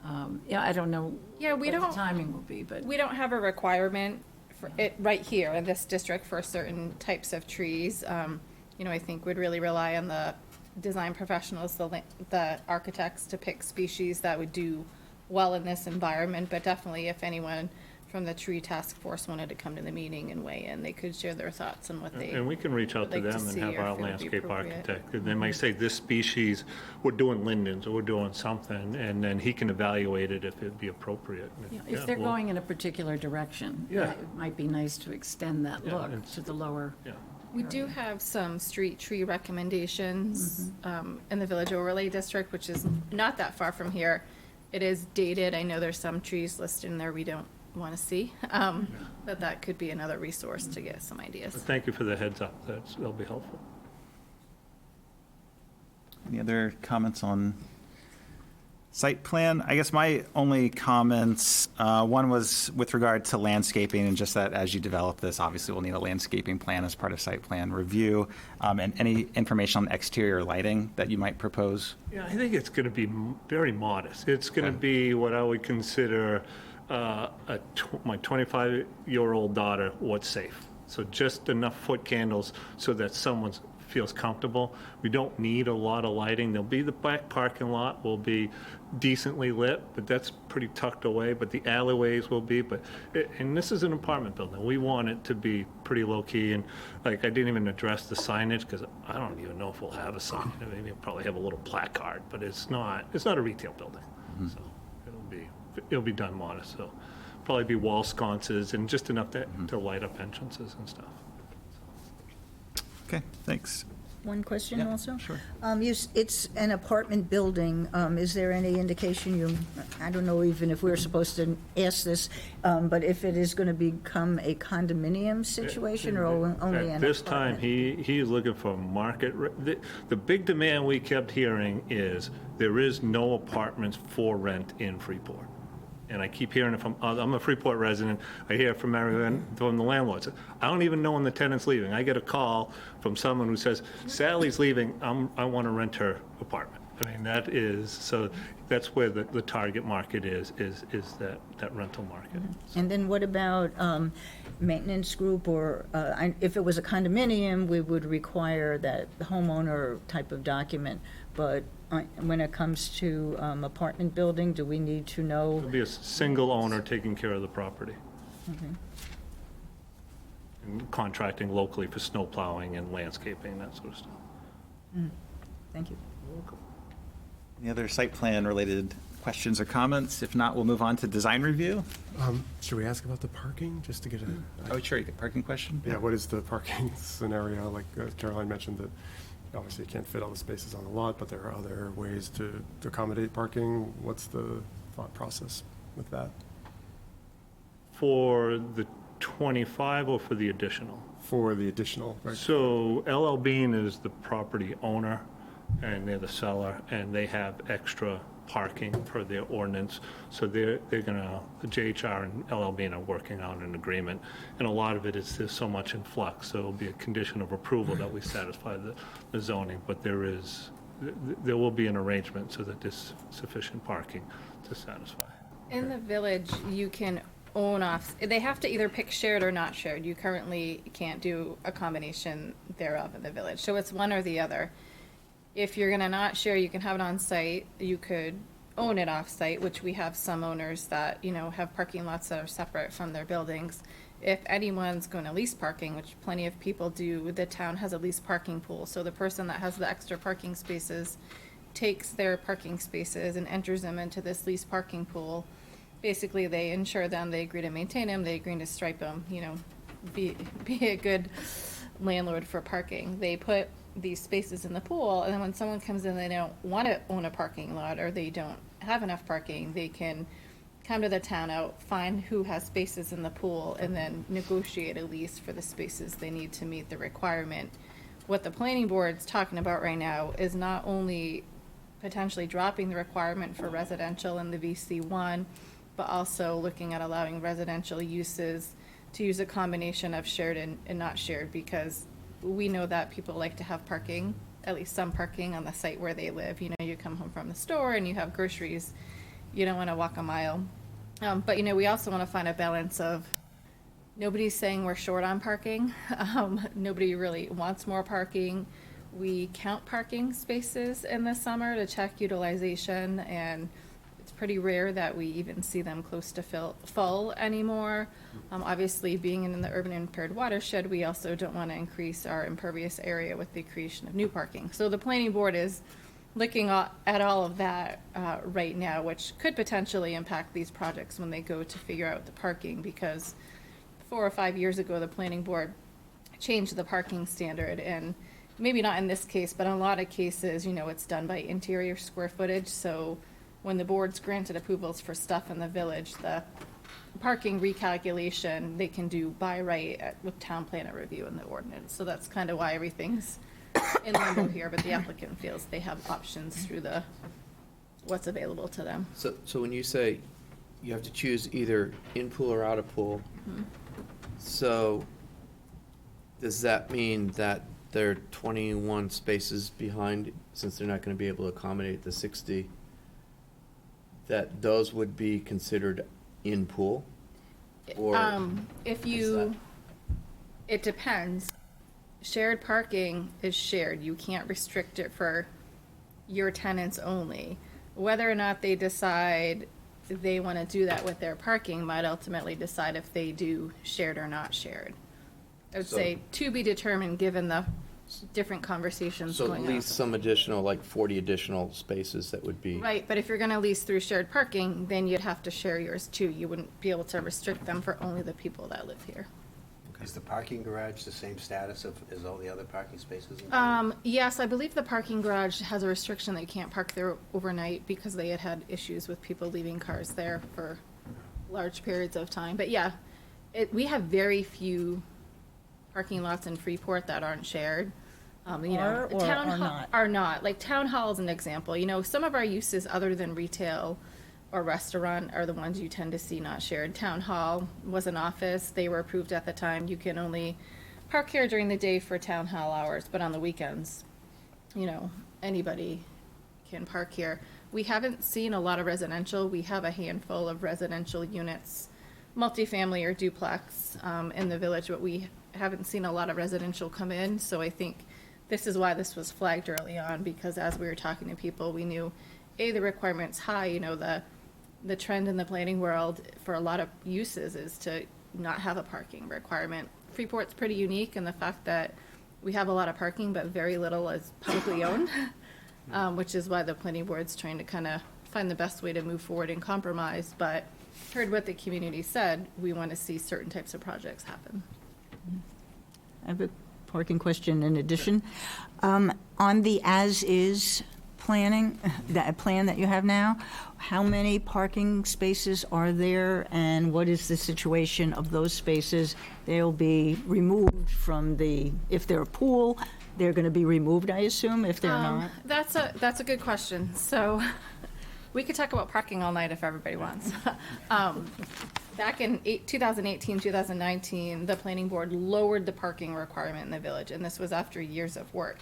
I don't know Yeah, what the timing will be, but. We don't have a requirement for it right here in this district for certain types of trees. I think we'd really rely on the design professionals, the architects to pick species that would do well in this environment. But definitely if anyone from the tree task force wanted to come to the meeting and weigh in, they could share their thoughts on what they. And we can reach out to would like them to and see have or our feel would be landscape appropriate. architect. And they might say, this species, we're doing lindens, or we're doing something, and then he can evaluate it if it'd be appropriate. Yeah, Yeah, If they're well, going in a particular direction, Yeah. it might be nice to extend that Yeah, look it's- to the lower. Yeah. We do have some street tree recommendations in the Village Overlay District, which is not that far from here. It is dated. I know there's some trees listed in there we don't want to see, but that could be another resource to get some ideas. But thank you for the heads up, that'll be helpful. Any other comments on site plan? I guess my only comments, one was with regard to landscaping, and just that as you develop this, obviously we'll need a landscaping plan as part of site plan review, and any information on exterior lighting that you might propose. Yeah, I think it's going to be very modest. It's going to be what I would consider my 25-year-old daughter, what's safe. So just enough foot candles so that someone feels comfortable. We don't need a lot of lighting. There'll be the back parking lot will be decently lit, but that's pretty tucked away. But the alleyways will be. And this is an apartment building. We want it to be pretty low key. And like I didn't even address the signage because I don't even know if we'll have a sign. I mean, we'll probably have a little placard, but it's not a retail building. So it'll be done modest. So probably be wall sconces and just enough to light up entrances and stuff. Okay, thanks. One question Yeah, also? sure. It's an apartment building. Is there any indication I don't know even if we're supposed to ask this, but if it is going to become a condominium situation or only an apartment? At this time, he is looking for market, the big demand we kept hearing is there is no apartments for rent in Freeport. And I keep hearing it from, I'm a Freeport resident, I hear it from everyone, from the landlords. I don't even know when the tenant's leaving. I get a call from someone who says, Sally's leaving, I want to rent her apartment. I mean, that's where the target market is that rental market. And then what about maintenance group or, if it was a condominium, we would require that homeowner type of document, but when it comes to apartment building, do we need to know? There'll be a single owner taking care of the property. Okay. And contracting locally for snow plowing and landscaping, that sort of stuff. Thank you. Any other site plan related questions or comments? If not, we'll move on to design review. Should we ask about the parking, just to get a? Oh, sure, you get parking question? Yeah, what is the parking scenario? Like Caroline mentioned that obviously you can't fit all the spaces on the lot, but there are other ways to accommodate parking. What's the thought process with that? For the 25 or for the additional? For the additional, right? So LL Bean is the property owner, and they're the seller, and they have extra parking per their ordinance. So they're gonna, JHR and LL Bean are working on an agreement, and a lot of it is there's so much in flux, so it'll be a condition of approval that we satisfy the zoning, but there will be an arrangement so that there's sufficient parking to satisfy. In the village, you can own off, they have to either pick shared or not shared. You currently can't do a combination thereof in the village, so it's one or the other. If you're gonna not share, you can have it on site, you could own it off site, which we have some owners that, have parking lots that are separate from their buildings. If anyone's gonna lease parking, which plenty of people do, the town has a lease parking pool, so the person that has the extra parking spaces takes their parking spaces and enters them into this lease parking pool. Basically, they insure them, they agree to maintain them, they agree to stripe them, be a good landlord for parking. They put these spaces in the pool, and then when someone comes in, they don't want to own a parking lot, or they don't have enough parking, they can come to the town out, find who has spaces in the pool, and then negotiate a lease for the spaces they need to meet the requirement. What the planning board's talking about right now is not only potentially dropping the requirement for residential in the VC1, but also looking at allowing residential uses to use a combination of shared and not shared, because we know that people like to have parking, at least some parking on the site where they live. You come home from the store and you have groceries, you don't want to walk a mile. But we also want to find a balance of, nobody's saying we're short on parking. Nobody really wants more parking. We count parking spaces in the summer to check utilization, and it's pretty rare that we even see them close to full anymore. Obviously, being in the urban impaired watershed, we also don't want to increase our impervious area with the creation of new parking. So the planning board is looking at all of that right now, which could potentially impact these projects when they go to figure out the parking, because 4 or 5 years ago, the planning board changed the parking standard, and maybe not in this case, but in a lot of cases, it's done by interior square footage. So when the board's granted approvals for stuff in the village, the parking recalculation, they can do by right with town planner review in the ordinance. So that's kind of why everything's in limbo here, but the applicant feels they have options through what's available to them. So when you say you have to choose either in pool or out of pool, so does that mean that they're 21 spaces behind, since they're not going to be able to accommodate the 60, that those would be considered in pool? Or It depends. Shared parking is shared. You can't restrict it for your tenants only. Whether or not they decide they want to do that with their parking might ultimately decide if they do shared or not shared. I would say to be determined, given the different conversations So going at on. least some additional, like 40 additional spaces that would be. Right, but if you're gonna lease through shared parking, then you'd have to share yours too. You wouldn't be able to restrict them for only the people that live here. Is the parking garage the same status as all the other parking spaces? in town? Yes, I believe the parking garage has a restriction that you can't park there overnight because they had issues with people leaving cars there for large periods of time. But yeah, we have very few parking lots in Freeport that aren't shared. Are or town are hall- not? Are not. Like town hall is an example. Some of our uses other than retail or restaurant are the ones you tend to see not shared. Town hall was an office. They were approved at the time. You can only park here during the day for town hall hours, but on the weekends, anybody can park here. We haven't seen a lot of residential. We have a handful of residential units, multifamily or duplex, in the village, but we haven't seen a lot of residential come in. So I think this is why this was flagged early on, because as we were talking to people, we knew, the requirement's high. The trend in the planning world for a lot of uses is to not have a parking requirement. Freeport's pretty unique in the fact that we have a lot of parking, but very little is publicly owned, which is why the planning board's trying to kind of find the best way to move forward and compromise. But heard what the community said, we want to see certain types of projects happen. I have a parking question in addition. On the as-is planning, that plan that you have now, how many parking spaces are there, and what is the situation of those spaces? They'll be removed from if they're a pool, they're going to be removed, I assume, if they're not? That's a good question. So we could talk about parking all night if everybody wants. Back in 2018, 2019, the planning board lowered the parking requirement in the village, and this was after years of work.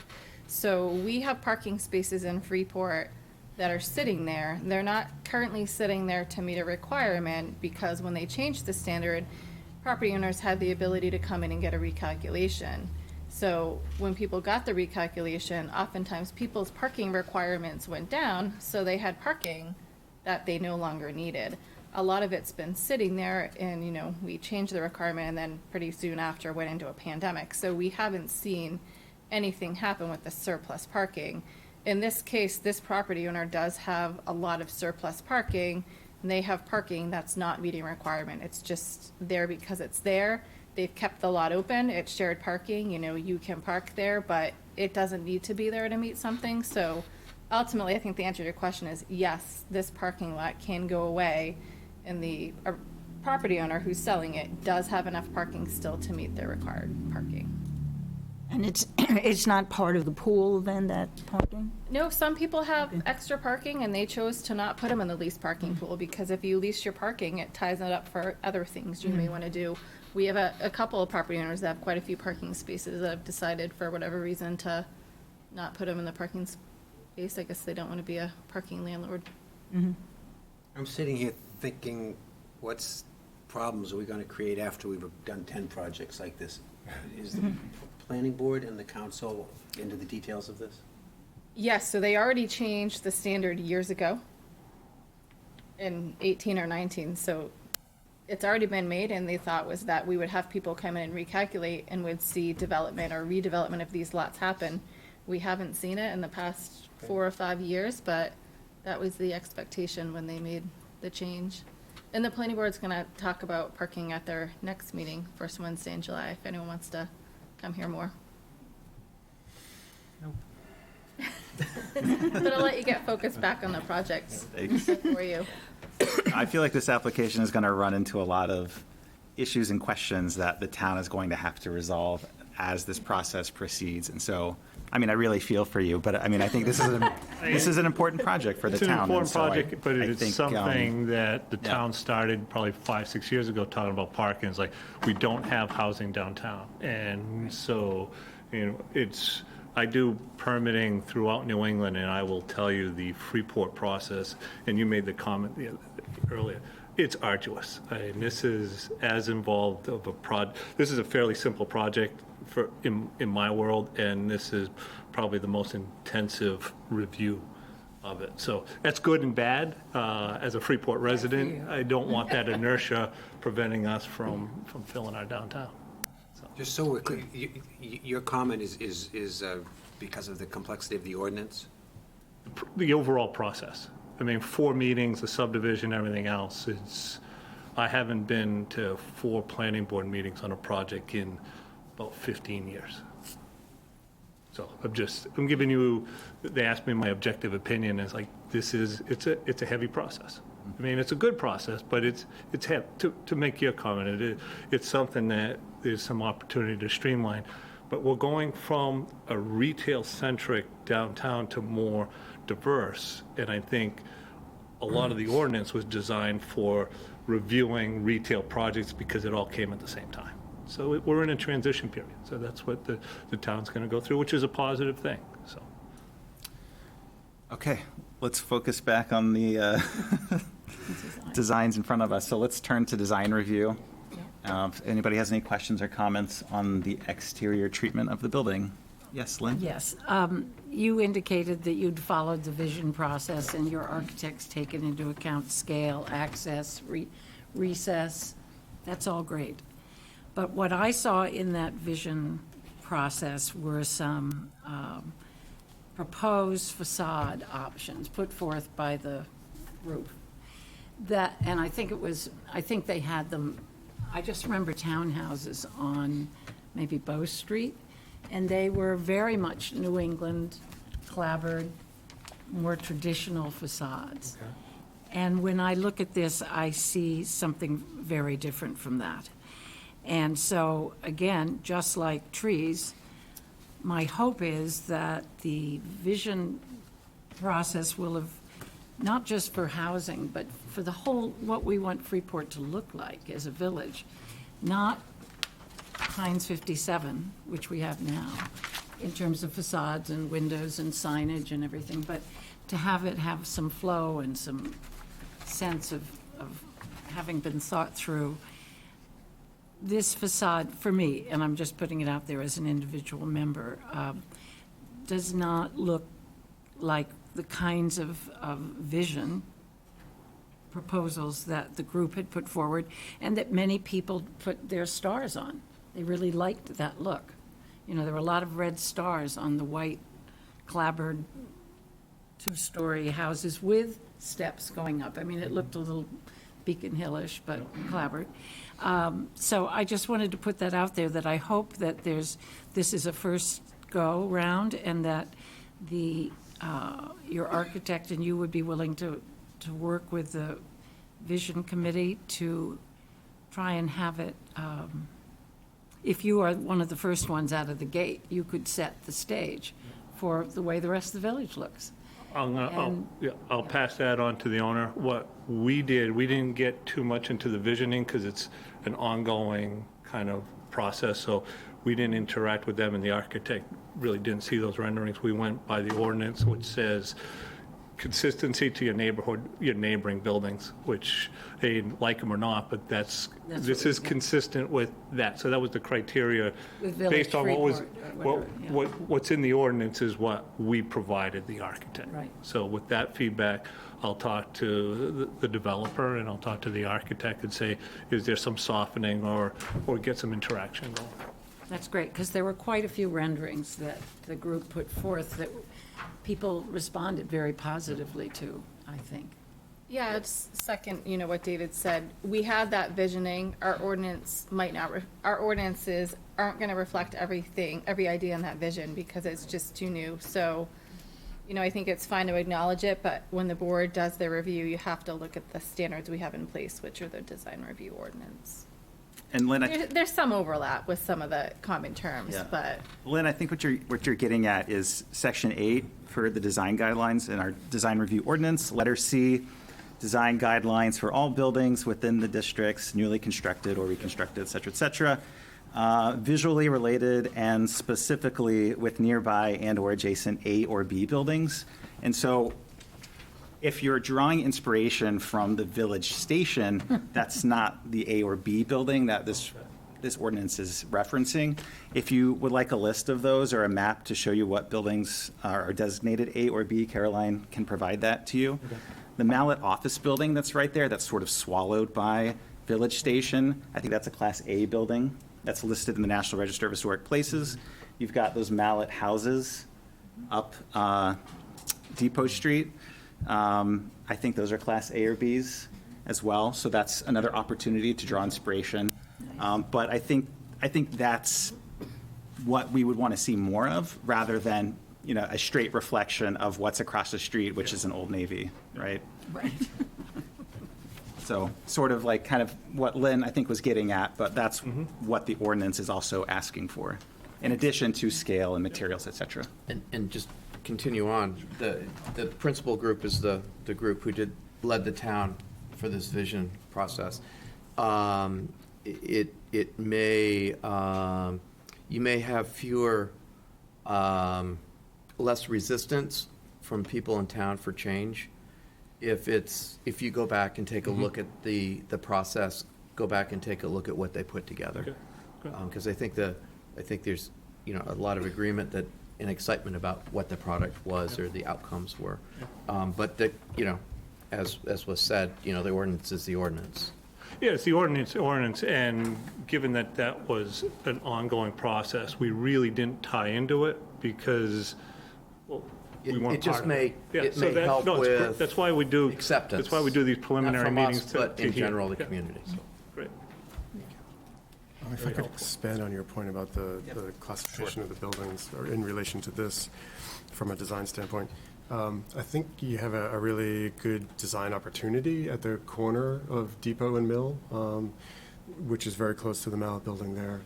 So we have parking spaces in Freeport that are sitting there. They're not currently sitting there to meet a requirement, because when they changed the standard, property owners had the ability to come in and get a recalculation. So when people got the recalculation, oftentimes people's parking requirements went down, so they had parking that they no longer needed. A lot of it's been sitting there, and we changed the requirement, and then pretty soon after went into a pandemic. So we haven't seen anything happen with the surplus parking. In this case, this property owner does have a lot of surplus parking, and they have parking that's not meeting requirement. It's just there because it's there. They've kept the lot open. It's shared parking. You can park there, but it doesn't need to be there to meet something. So ultimately, I think the answer to your question is yes, this parking lot can go away, and the property owner who's selling it does have enough parking still to meet their required parking. And it's not part of the pool then, that parking? No, some people have extra parking, and they chose to not put them in the leased parking pool, because if you lease your parking, it ties it up for other things you may want to do. We have a couple of property owners that have quite a few parking spaces that have decided for whatever reason to not put them in the parking space. I guess they don't want to be a parking landlord. I'm sitting here thinking, what's problems are we going to create after we've done 10 projects like this? Is the planning board and the council into the details of this? Yes, so they already changed the standard years ago. in 18 or 19, so it's already been made, and they thought was that we would have people come in and recalculate and would see development or redevelopment of these lots happen. We haven't seen it in the past 4 or 5 years, but that was the expectation when they made the change. And the planning board's gonna talk about parking at their next meeting, first Wednesday in July, if anyone wants to come hear more. But I'll let you get focused back on the projects for you. I feel like this application is going to run into a lot of issues and questions that the town is going to have to resolve as this process proceeds. And so, I mean, I really feel for you, but I mean, I think this is an important project for the It's an town. important and so project, but I it's think, something that the yeah. town started probably 5, 6 years ago talking about parking. It's like, we don't have housing downtown. And so, I do permitting throughout New England, and I will tell you the Freeport process, and you made the comment earlier, it's arduous. This is as involved of a this is a fairly simple project in my world, and this is probably the most intensive review of it. So that's good and bad. As a Freeport resident, I don't want that inertia preventing us from filling our downtown. Just so we're clear, your comment is because of the complexity of the ordinance? The overall process. I mean, 4 meetings, the subdivision, everything else. I haven't been to 4 planning board meetings on a project in about 15 years. So I'm giving you, they asked me my objective opinion, it's like, it's a heavy process. I mean, it's a good process, but it's heavy. To make your comment, it's something that there's some opportunity to streamline. But we're going from a retail-centric downtown to more diverse, and I think a lot of the ordinance was designed for reviewing retail projects because it all came at the same time. So we're in a transition period, so that's what the town's going to go through, which is a positive thing, so. Okay, let's focus back on the designs in front of us. So let's turn to design review. If anybody has any questions or comments on the exterior treatment of the building. Yes, Lynn? Yes. You indicated that you'd followed the vision process and your architects taken into account scale, access, recess. That's all great. But what I saw in that vision process were some proposed facade options put forth by the group. And I think they had them, I just remember townhouses on maybe Bow Street, and they were very much New England, clapboard, more traditional facades. Okay. And when I look at this, I see something very different from that. And so, again, just like trees, my hope is that the vision process will have, not just for housing, but for the whole, what we want Freeport to look like as a village, not Heinz 57, which we have now, in terms of facades and windows and signage and everything, but to have it have some flow and some sense of having been thought through. This facade, for me, and I'm just putting it out there as an individual member, does not look like the kinds of vision proposals that the group had put forward and that many people put their stars on. They really liked that look. You know, there were a lot of red stars on the white clapboard 2-story houses with steps going up. I mean, it looked a little Beacon Hillish, but clapboard. So I just wanted to put that out there, that I hope that this is a first go round and that your architect and you would be willing to work with the vision committee to try and have it, if you are one of the first ones out of the gate, you could set the stage for the way the rest of the village looks. I'll pass that on to the owner. What we did, we didn't get too much into the visioning because it's an ongoing kind of process, so we didn't interact with them, and the architect really didn't see those renderings. We went by the ordinance, which says consistency to your neighborhood, your neighboring buildings, which they like them or not, but this is consistent with that. So that was the criteria. With Village Based on what was, Freeport or whatever, yeah. what's in the ordinance is what we provided the architect. Right. So with that feedback, I'll talk to the developer and I'll talk to the architect and say, is there some softening or get some interaction going? That's great, because there were quite a few renderings that the group put forth that people responded very positively to, I think. Yeah, it's second, what David said. We had that visioning. Our ordinance might not, our ordinances aren't going to reflect everything, every idea in that vision because it's just too new. So, I think it's fine to acknowledge it, but when the board does their review, you have to look at the standards we have in place, which are the design review ordinance. And Lynn, There's some overlap with some of the common terms, Yeah. but Lynn, I think what you're getting at is Section 8 for the design guidelines in our design review ordinance. Letter C, design guidelines for all buildings within the districts, newly constructed or reconstructed, et cetera, visually related and specifically with nearby and/or adjacent A or B buildings. And so if you're drawing inspiration from the village station, that's not the A or B building that this ordinance is referencing. If you would like a list of those or a map to show you what buildings are designated A or B, Caroline can provide that to you. Okay. The Mallet office building that's right there, that's sort of swallowed by Village Station. I think that's a Class A building that's listed in the National Register of Historic Places. You've got those Mallet houses up Depot Street. I think those are Class A or Bs as well, so that's another opportunity to draw inspiration. But I think that's what we would want to see more of, rather than a straight reflection of what's across the street, which is an Old Navy, right? Right. So sort of like kind of what Lynn, I think, was getting at, but that's what the ordinance is also asking for, in addition to scale and materials, et cetera. And just continue on, the principal group is the group who led the town for this vision process. It may, you may have fewer, less resistance from people in town for change. If you go back and take a look at the process, go back and take a look at what they put together. Because I think there's, a lot of agreement that, and excitement about what the product was or the outcomes were. But as was said, the ordinance is the ordinance. Yeah, it's the ordinance, and given that that was an ongoing process, we really didn't tie into it because, well, we weren't It just part of it. may, Yeah, it so may that- help no, with that's why we do acceptance. That's why we do these preliminary Not from meetings us, but in hear. general, the Yeah. community. So. Great. If I could expand on your point about the classification of the buildings or in relation to this from a design standpoint, I think you have a really good design opportunity at the corner of Depot and Mill, which is very close to the Mallet building there,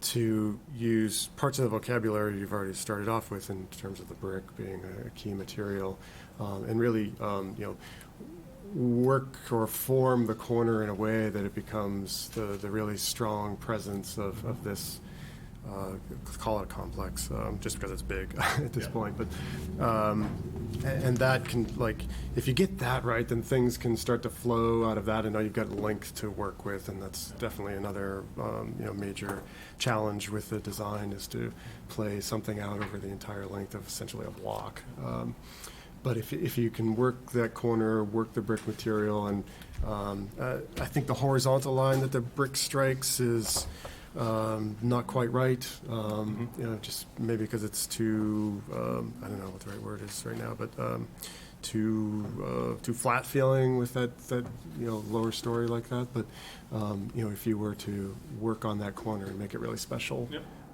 to use parts of the vocabulary you've already started off with in terms of the brick being a key material, and really, work or form the corner in a way that it becomes the really strong presence of this, call it a complex, just because it's big at this point. But and that can, if you get that right, then things can start to flow out of that, and now you've got links to work with, and that's definitely another major challenge with the design, is to play something out over the entire length of essentially a block. But if you can work that corner, work the brick material, and I think the horizontal line that the brick strikes is not quite right. Just maybe because it's too, I don't know what the right word is right now, but too flat feeling with that lower story like that. But if you were to work on that corner and make it really special,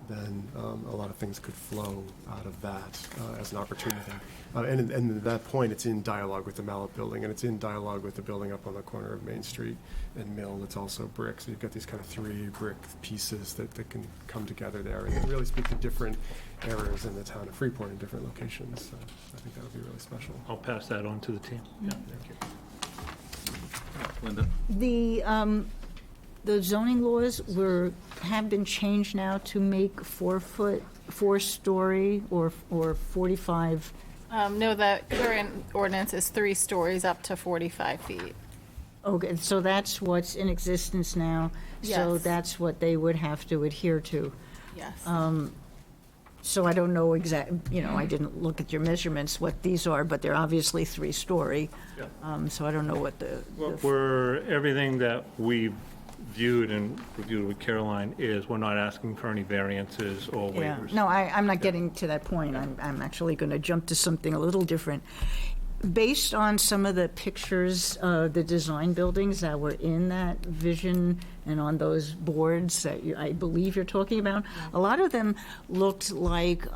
then a lot of things could flow out of that as an opportunity. And at that point, it's in dialogue with the Mallet building, and it's in dialogue with the building up on the corner of Main Street and Mill that's also brick. So you've got these kind of three brick pieces that can come together there and really speak to different eras in the town of Freeport in different locations. So I think that would be really special. I'll pass that on to the team. Yeah. Linda? The zoning laws have been changed now to make 4-story or 45 No, the current ordinance is 3 stories up to 45 feet. Okay, so that's what's in existence now? So Yes. that's what they would have to adhere to? Yes. So I don't know I didn't look at your measurements, what these are, but they're obviously 3-story. So I don't know what the Everything that we've viewed and reviewed with Caroline is we're not asking for any variances or yeah. waivers. No, I'm not getting to that point. I'm actually going to jump to something a little different. Based on some of the pictures, the design buildings that were in that vision and on those boards that I believe you're talking about, a lot of them looked like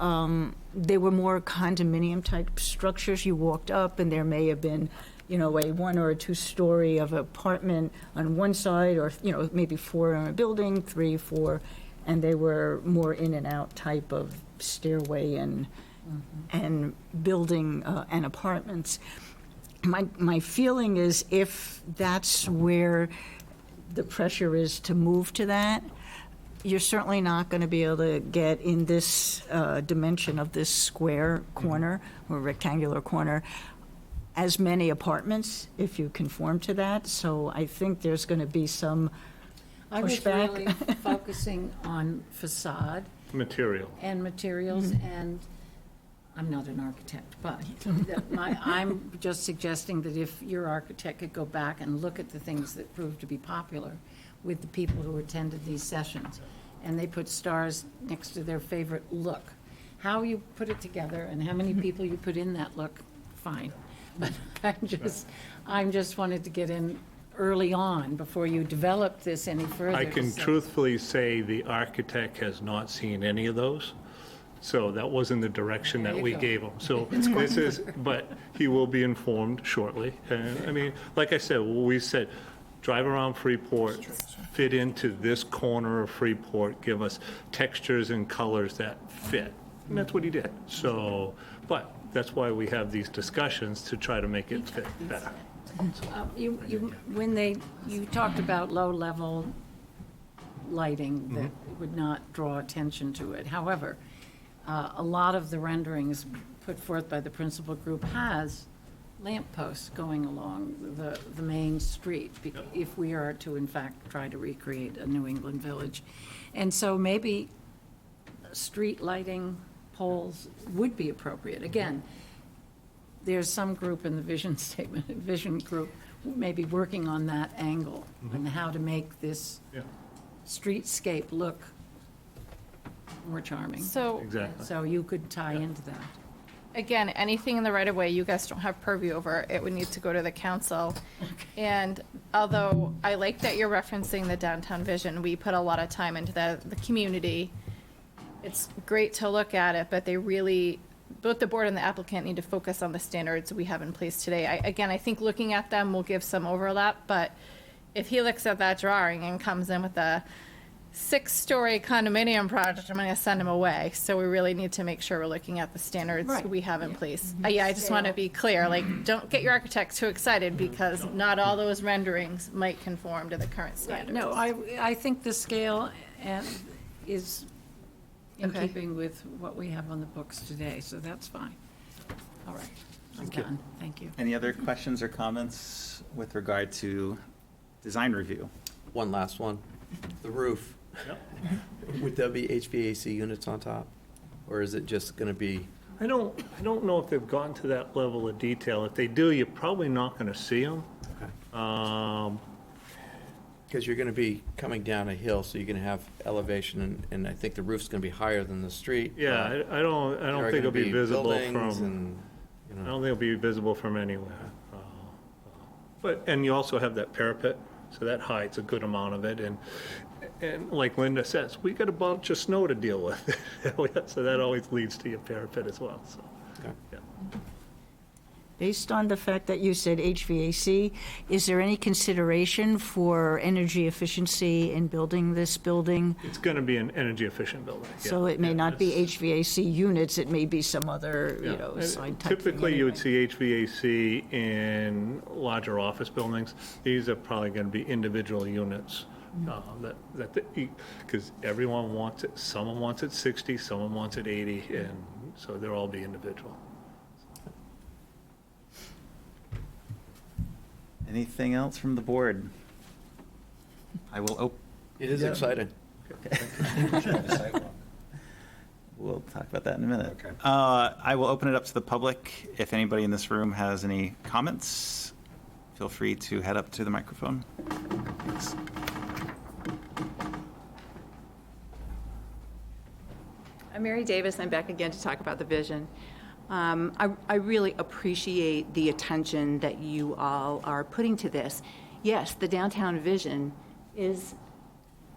they were more condominium-type structures. You walked up and there may have been, a 1 or a 2-story of apartment on one side, or, maybe 4 on a building, 3, 4, and they were more in and out type of stairway and building and apartments. My feeling is if that's where the pressure is to move to that, you're certainly not going to be able to get in this dimension of this square corner or rectangular corner as many apartments if you conform to that. So I think there's going to be some I was pushback. really focusing on facade Material. and materials, and I'm not an architect, but I'm just suggesting that if your architect could go back and look at the things that proved to be popular with the people who attended these sessions, and they put stars next to their favorite look. How you put it together and how many people you put in that look, fine. But I'm just wanted to get in early on before you develop this any further. I to can say- truthfully say the architect has not seen any of those. So that wasn't the direction There that you we go. gave him. So this is, but he will be informed shortly. And I mean, like I said, we said, drive around Freeport, fit into this corner of Freeport, give us textures and colors that fit. And that's what he did. So, but that's why we have these discussions to try to make it fit better. You talked about low-level lighting that would not draw attention to it. However, a lot of the renderings put forth by the principal group has lampposts going along the main street, if we are to, in fact, try to recreate a New England village. And so maybe street lighting poles would be appropriate. Again, there's some group in the vision statement, vision group, maybe working on that angle and how to make this Yeah. streetscape look more charming. So, Exactly. So you could tie into that. again, anything in the right of way, you guys don't have purview over. It would need to go to the council. And although I like that you're referencing the downtown vision, we put a lot of time into the community. It's great to look at it, but they really, both the board and the applicant need to focus on the standards we have in place today. I think looking at them will give some overlap, but if he looks at that drawing and comes in with a 6-story condominium project, I'm gonna send him away. So we really need to make sure we're looking at the standards Right. we have in place. Yeah, I just want to be clear, like, don't get your architect too excited because not all those renderings might conform to the current standards. No, I think the scale is in Okay. keeping with what we have on the books today, so that's fine. All right, I'm done. Thank you. Any other questions or comments with regard to design review? One last one. The roof. Would there be HVAC units on top? Or is it just going to be, I don't know if they've gotten to that level of detail. If they do, you're probably not going to see them. because you're going to be coming down a hill, so you're going to have elevation, and I think the roof's going to be higher than the street. Yeah, I don't There are think it'll gonna be visible buildings from, and, you I know. don't think it'll be visible from anywhere. And you also have that parapet, so that hides a good amount of it. And like Linda says, we got a bunch of snow to deal with. So that always leads to your parapet as well, so. Okay. Yeah. Based on the fact that you said HVAC, is there any consideration for energy efficiency in building this building? It's going to be an energy efficient building. yeah. So it may Yeah, not be it's- HVAC units, it may be some other, yeah. And side type thing. Typically, you would anyway. see HVAC in larger office buildings. These are probably going to be individual units. Because everyone wants it, someone wants it 60, someone wants it 80, and so they'll all be individual. Anything else from the board? I will It is exciting. We'll talk about that in a minute. Okay. I will open it up to the public. If anybody in this room has any comments, feel free to head up to the microphone. Thanks. I'm Mary Davis. I'm back again to talk about the vision. I really appreciate the attention that you all are putting to this. Yes, the downtown vision is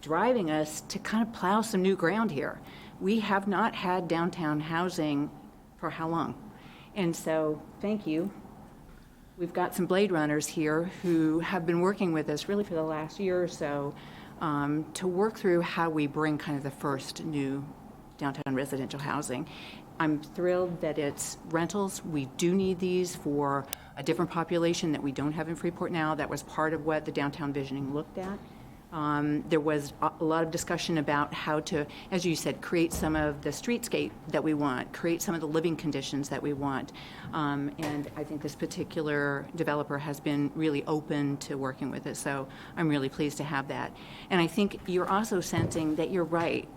driving us to kind of plow some new ground here. We have not had downtown housing for how long? And so, thank you. We've got some Blade Runners here who have been working with us really for the last year or so to work through how we bring kind of the first new downtown residential housing. I'm thrilled that it's rentals. We do need these for a different population that we don't have in Freeport now. That was part of what the downtown visioning looked at. There was a lot of discussion about how to, as you said, create some of the streetscape that we want, create some of the living conditions that we want. And I think this particular developer has been really open to working with it. So I'm really pleased to have that. And I think you're also sensing that you're right.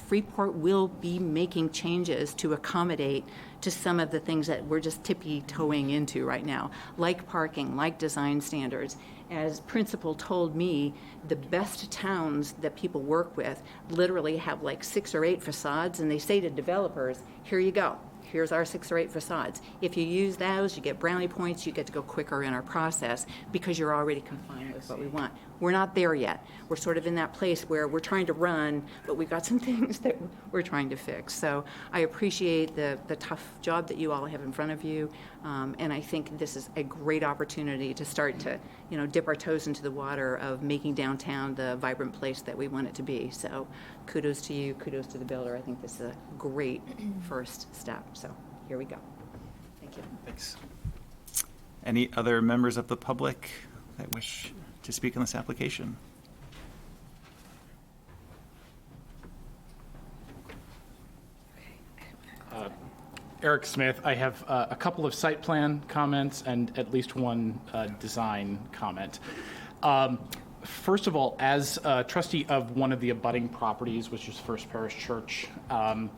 Freeport will be making changes to accommodate to some of the things that we're just tippy-toeing into right now, like parking, like design standards. As Principal told me, the best towns that people work with literally have like 6 or 8 facades, and they say to developers, here you go. Here's our 6 or 8 facades. If you use those, you get brownie points, you get to go quicker in our process because you're already complying with what we want. We're not there yet. We're sort of in that place where we're trying to run, but we've got some things that we're trying to fix. So I appreciate the tough job that you all have in front of you, and I think this is a great opportunity to start to, dip our toes into the water of making downtown the vibrant place that we want it to be. So kudos to you, kudos to the builder. I think this is a great first step. So here we go. Thank you. Thanks. Any other members of the public that wish to speak on this application? Eric Smith. I have a couple of site plan comments and at least one design comment. First of all, as a trustee of one of the abutting properties, which is First Parish Church, I'm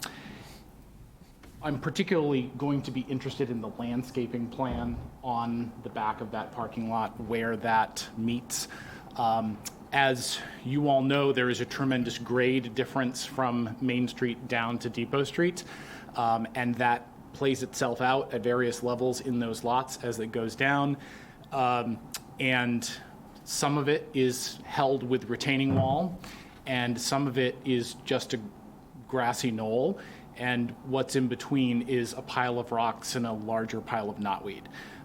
particularly going to be interested in the landscaping plan on the back of that parking lot where that meets. As you all know, there is a tremendous grade difference from Main Street down to Depot Street, and that plays itself out at various levels in those lots as it goes down. And some of it is held with retaining wall, and some of it is just a grassy knoll, and what's in between is a pile of rocks and a larger pile of knotweed.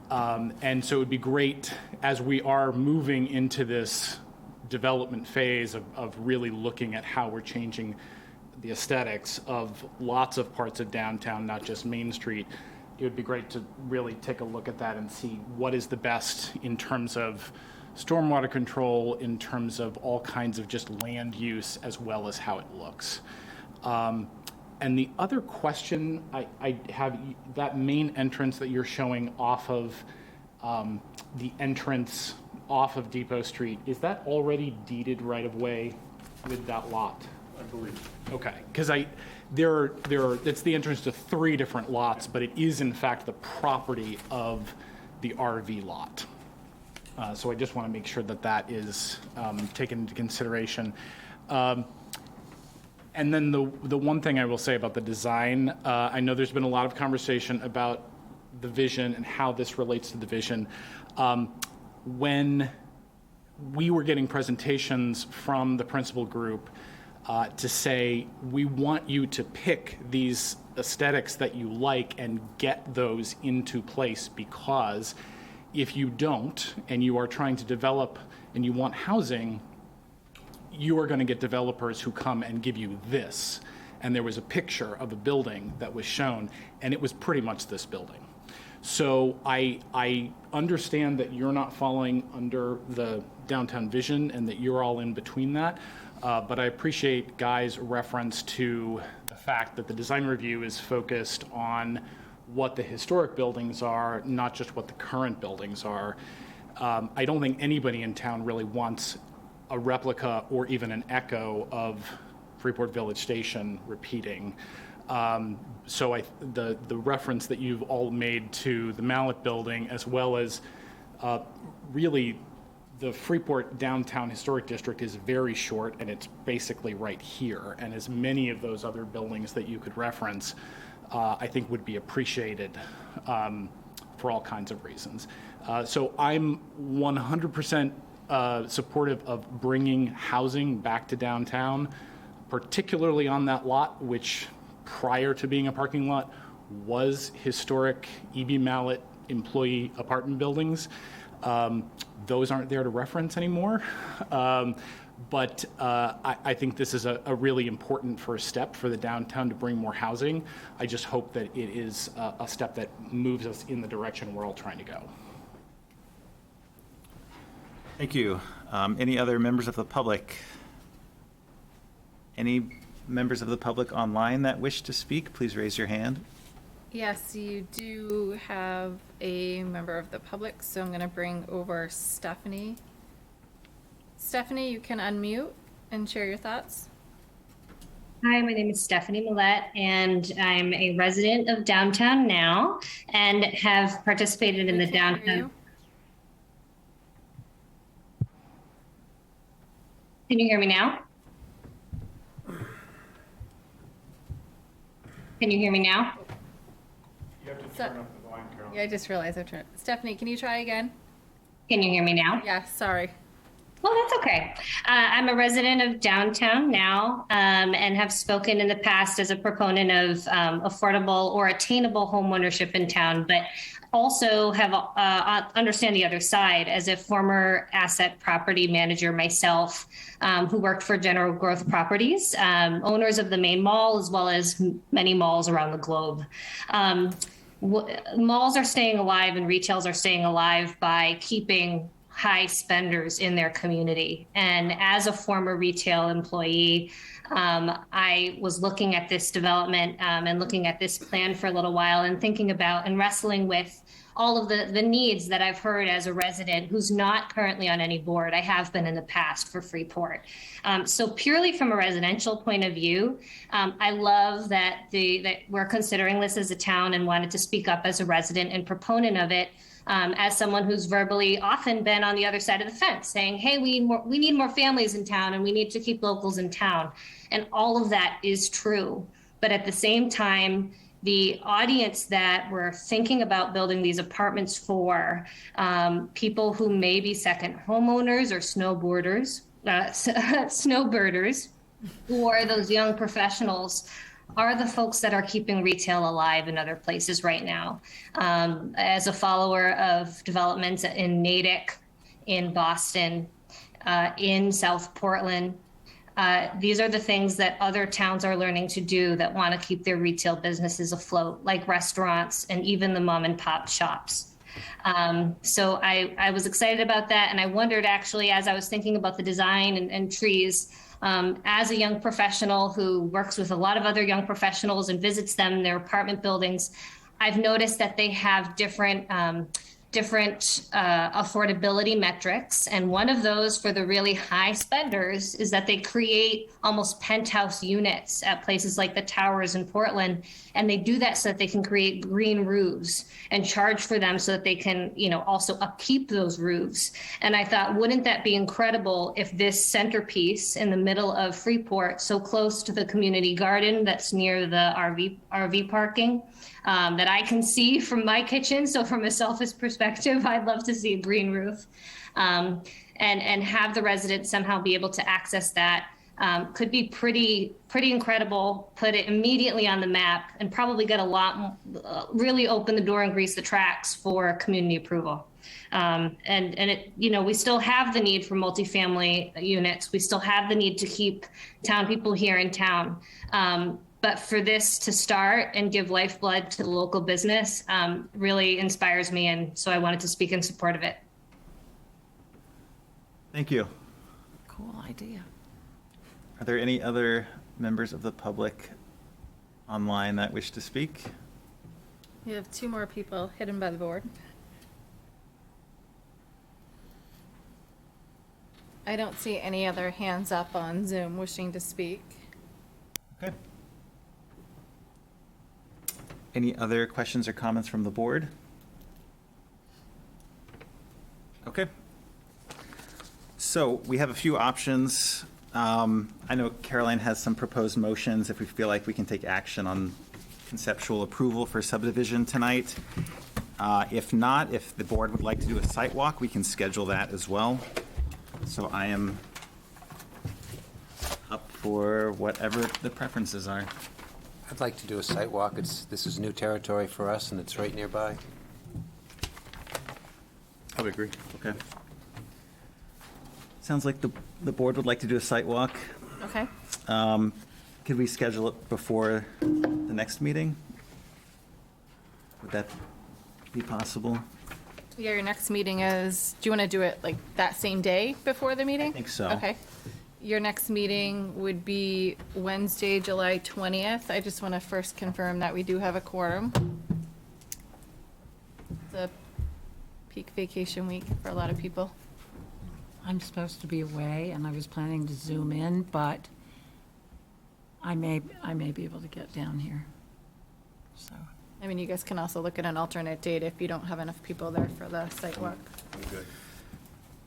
And so it would be great, as we are moving into this development phase of really looking at how we're changing the aesthetics of lots of parts of downtown, not just Main Street, it would be great to really take a look at that and see what is the best in terms of stormwater control, in terms of all kinds of just land use, as well as how it looks. And the other question I have, that main entrance that you're showing off of the entrance off of Depot Street, is that already deeded right of way with that lot? I believe. Okay, because it's the entrance to 3 different lots, but it is in fact the property of the RV lot. So I just want to make sure that that is taken into consideration. And then the one thing I will say about the design, I know there's been a lot of conversation about the vision and how this relates to the vision. When we were getting presentations from the principal group to say, we want you to pick these aesthetics that you like and get those into place, because if you don't, and you are trying to develop and you want housing, you are going to get developers who come and give you this. And there was a picture of a building that was shown, and it was pretty much this building. So I understand that you're not falling under the downtown vision and that you're all in between that. But I appreciate Guy's reference to the fact that the design review is focused on what the historic buildings are, not just what the current buildings are. I don't think anybody in town really wants a replica or even an echo of Freeport Village Station repeating. So the reference that you've all made to the Mallet Building, as well as really the Freeport Downtown Historic District, is very short, and it's basically right here. And as many of those other buildings that you could reference, I think would be appreciated for all kinds of reasons. So I'm 100% supportive of bringing housing back to downtown, particularly on that lot, which prior to being a parking lot was historic E.B. Mallet employee apartment buildings. Those aren't there to reference anymore. But I think this is a really important first step for the downtown to bring more housing. I just hope that it is a step that moves us in the direction we're all trying to go. Thank you. Any other members of the public? Any members of the public online that wish to speak, please raise your hand. Yes, you do have a member of the public, so I'm going to bring over Stephanie. Stephanie, you can unmute and share your thoughts. Hi, my name is Stephanie Millette, and I'm a resident of downtown now and have participated in the downtown. Can you hear me now? Can you hear me now? You have to turn up the volume, Carol. Yeah, I just realized I've turned. Stephanie, can you try again? Can you hear me now? Yeah, sorry. Well, that's okay. I'm a resident of downtown now, and have spoken in the past as a proponent of affordable or attainable homeownership in town, but also have understand the other side as a former asset property manager myself, who worked for General Growth Properties, owners of the main mall, as well as many malls around the globe. Malls are staying alive and retails are staying alive by keeping high spenders in their community. And as a former retail employee, I was looking at this development and looking at this plan for a little while and thinking about and wrestling with all of the needs that I've heard as a resident who's not currently on any board. I have been in the past for Freeport. So purely from a residential point of view, I love that we're considering this as a town and wanted to speak up as a resident and proponent of it. As someone who's verbally often been on the other side of the fence saying, hey, we need more families in town and we need to keep locals in town. And all of that is true. But at the same time, the audience that we're thinking about building these apartments for, people who may be second homeowners or snowbirders, or those young professionals, are the folks that are keeping retail alive in other places right now. As a follower of developments in Natick, in Boston, in South Portland, these are the things that other towns are learning to do that want to keep their retail businesses afloat, like restaurants and even the mom and pop shops. So I was excited about that. And I wondered actually, as I was thinking about the design and trees, as a young professional who works with a lot of other young professionals and visits them in their apartment buildings, I've noticed that they have different affordability metrics. And one of those for the really high spenders is that they create almost penthouse units at places like the Towers in Portland. And they do that so that they can create green roofs and charge for them so that they can, also upkeep those roofs. And I thought, wouldn't that be incredible if this centerpiece in the middle of Freeport, so close to the community garden that's near the RV parking, that I can see from my kitchen. So from a selfish perspective, I'd love to see a green roof, and have the residents somehow be able to access that. Could be pretty incredible, put it immediately on the map, and probably get a lot, really open the door and grease the tracks for community approval. And it, we still have the need for multifamily units. We still have the need to keep town people here in town. But for this to start and give lifeblood to the local business really inspires me. And so I wanted to speak in support of it. Thank you. Cool idea. Are there any other members of the public online that wish to speak? We have two more people hidden by the board. I don't see any other hands up on Zoom wishing to speak. Okay. Any other questions or comments from the board? Okay. So we have a few options. I know Caroline has some proposed motions if we feel like we can take action on conceptual approval for subdivision tonight. If not, if the board would like to do a site walk, we can schedule that as well. So I am up for whatever the preferences are. I'd like to do a site walk. This is new territory for us, and it's right nearby. I would agree. Okay. Sounds like the board would like to do a site walk. Okay. Could we schedule it before the next meeting? Would that be possible? Yeah, your next meeting is, do you want to do it like that same day before the meeting? I think so. Okay. Your next meeting would be Wednesday, July 20th. I just want to first confirm that we do have a quorum. It's a peak vacation week for a lot of people. I'm supposed to be away, and I was planning to Zoom in, but I may be able to get down here. So, I mean, you guys can also look at an alternate date if you don't have enough people there for the site walk.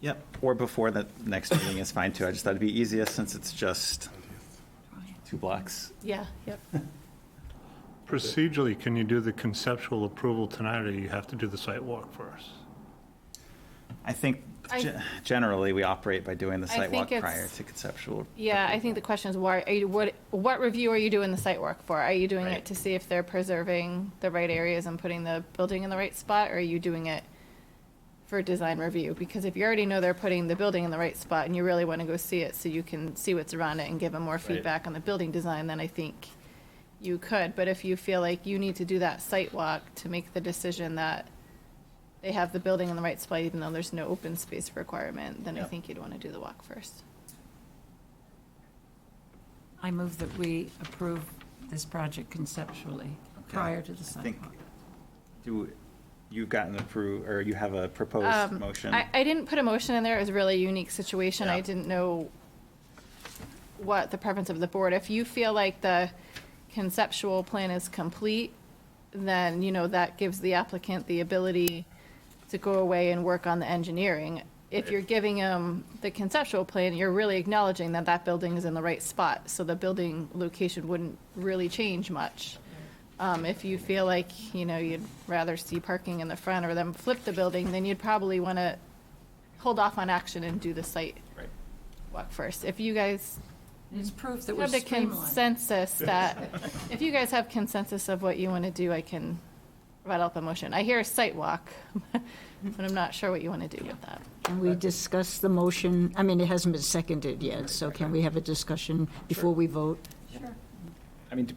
Yep, or before the next meeting is fine too. I just thought it'd be easiest since it's just 2 blocks. Yeah, yep. Procedurally, can you do the conceptual approval tonight, or you have to do the site walk first? I think I- generally we operate by doing the I site walk think prior it's- to conceptual. Yeah, I think the question is, why, are you, what review are you doing the site work for? Are you doing Right. it to see if they're preserving the right areas and putting the building in the right spot, or are you doing it for design review? Because if you already know they're putting the building in the right spot and you really want to go see it so you can see what's around it and give them more feedback on the building design, then I think you could. But if you feel like you need to do that site walk to make the decision that they have the building in the right spot, even though there's no open space requirement, then I Yep. think you'd want to do the walk first. I move that we approve this project conceptually prior to the I site think, walk. you've gotten approved, or you have a proposed motion? I didn't put a motion in there. It was a really unique situation. I Yeah. didn't know what the preference of the board. If you feel like the conceptual plan is complete, then, that gives the applicant the ability to go away and work on the engineering. If you're giving them the conceptual plan, you're really acknowledging that that building is in the right spot, so the building location wouldn't really change much. If you feel like, you'd rather see parking in the front or them flip the building, then you'd probably want to hold off on action and do the site Right. walk first. If you guys It's proof that we're have the streamlined. consensus that, if you guys have consensus of what you want to do, I can write up a motion. I hear a site walk, but I'm not sure what you want to do with that. Can we discuss the motion? I mean, it hasn't been seconded yet, so can we have a discussion before we vote? I mean,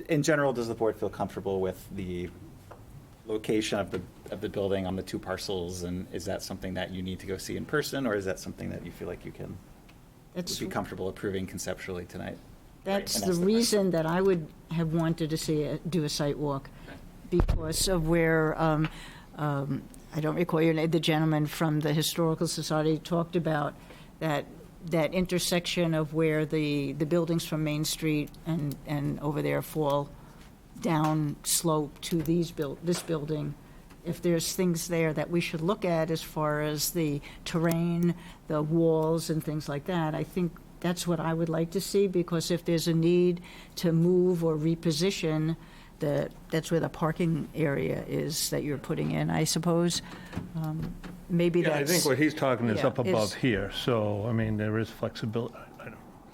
in general, does the board feel comfortable with the location of the building on the 2 parcels? And is that something that you need to go see in person, or is that something that you feel like you can would be comfortable approving conceptually tonight? That's And the that's the reason that I would have wanted to do a site walk, because of where, I don't recall your name, the gentleman from the Historical Society talked about that intersection of where the buildings from Main Street and over there fall down slope to this building. If there's things there that we should look at as far as the terrain, the walls and things like that, I think that's what I would like to see, because if there's a need to move or reposition, that's where the parking area is that you're putting in, I suppose. Maybe Yeah, that's. I think what he's talking is yeah, up above here, so, I mean, there is flexibility.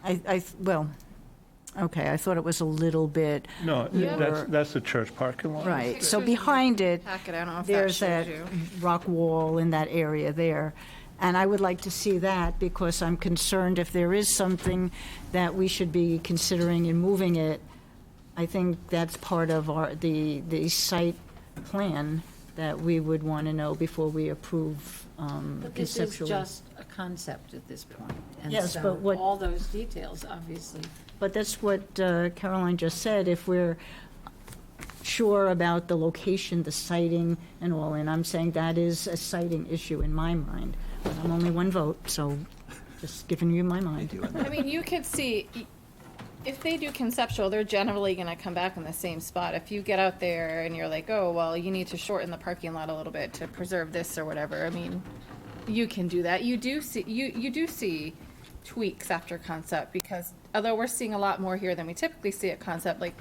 I don't- Well, okay, I thought it was a little bit. No, Yeah. that's the church parking lot. Right, so Pictures in behind it, Packet, I don't know if there's that that shows you. rock wall in that area there. And I would like to see that, because I'm concerned if there is something that we should be considering in moving it, I think that's part of the site plan that we would want to know before we approve But this is conceptually. just a concept at this point. And Yes, so but what- all those details, obviously. But that's what Caroline just said, if we're sure about the location, the siting and all, and I'm saying that is a siting issue in my mind. But I'm only one vote, so Just giving you my mind. I mean, you could see, if they do conceptual, they're generally gonna come back in the same spot. If you get out there and you're like, oh, well, you need to shorten the parking lot a little bit to preserve this or whatever, I mean, you can do that. You do see tweaks after concept, because although we're seeing a lot more here than we typically see at concept, like,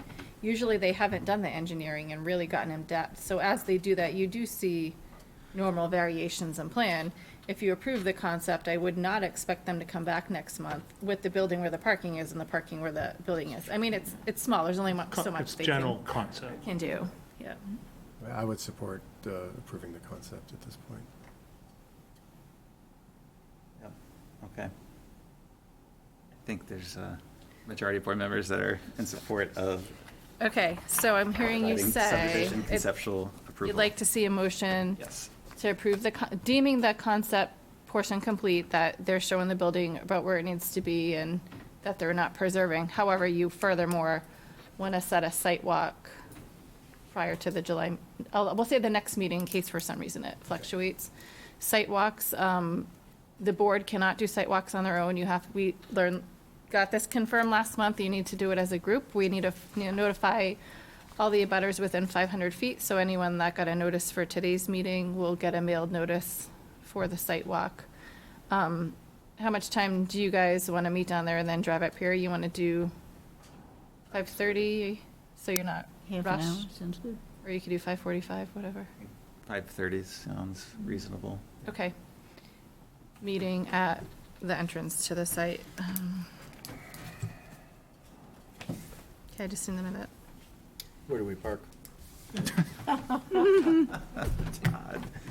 usually they haven't done the engineering and really gotten in depth. So as they do that, you do see normal variations in plan. If you approve the concept, I would not expect them to come back next month with the building where the parking is and the parking where the building is. I mean, it's small, there's only so much It's they general concept. can do, yeah. I would support approving the concept at this point. Yep. Okay. I think there's a majority of board members that are in support of Okay, so I'm hearing you providing say subdivision conceptual approval. you'd like to see a motion Yes. to approve deeming the concept portion complete, that they're showing the building about where it needs to be and that they're not preserving. However, you furthermore want to set a site walk prior to the July, we'll say the next meeting in case for some reason it fluctuates. Site walks, the board cannot do site walks on their own. Got this confirmed last month. You need to do it as a group. We need to notify all the abutters within 500 feet. So anyone that got a notice for today's meeting will get a mailed notice for the site walk. How much time do you guys want to meet down there and then drive up here? You want to do 5:30, so you're not Half an hour, rushed? sounds good. Or you could do 5:45, whatever. 5:30 sounds reasonable. Okay. Meeting at the entrance to the site. Okay, just in a minute. Where do we park?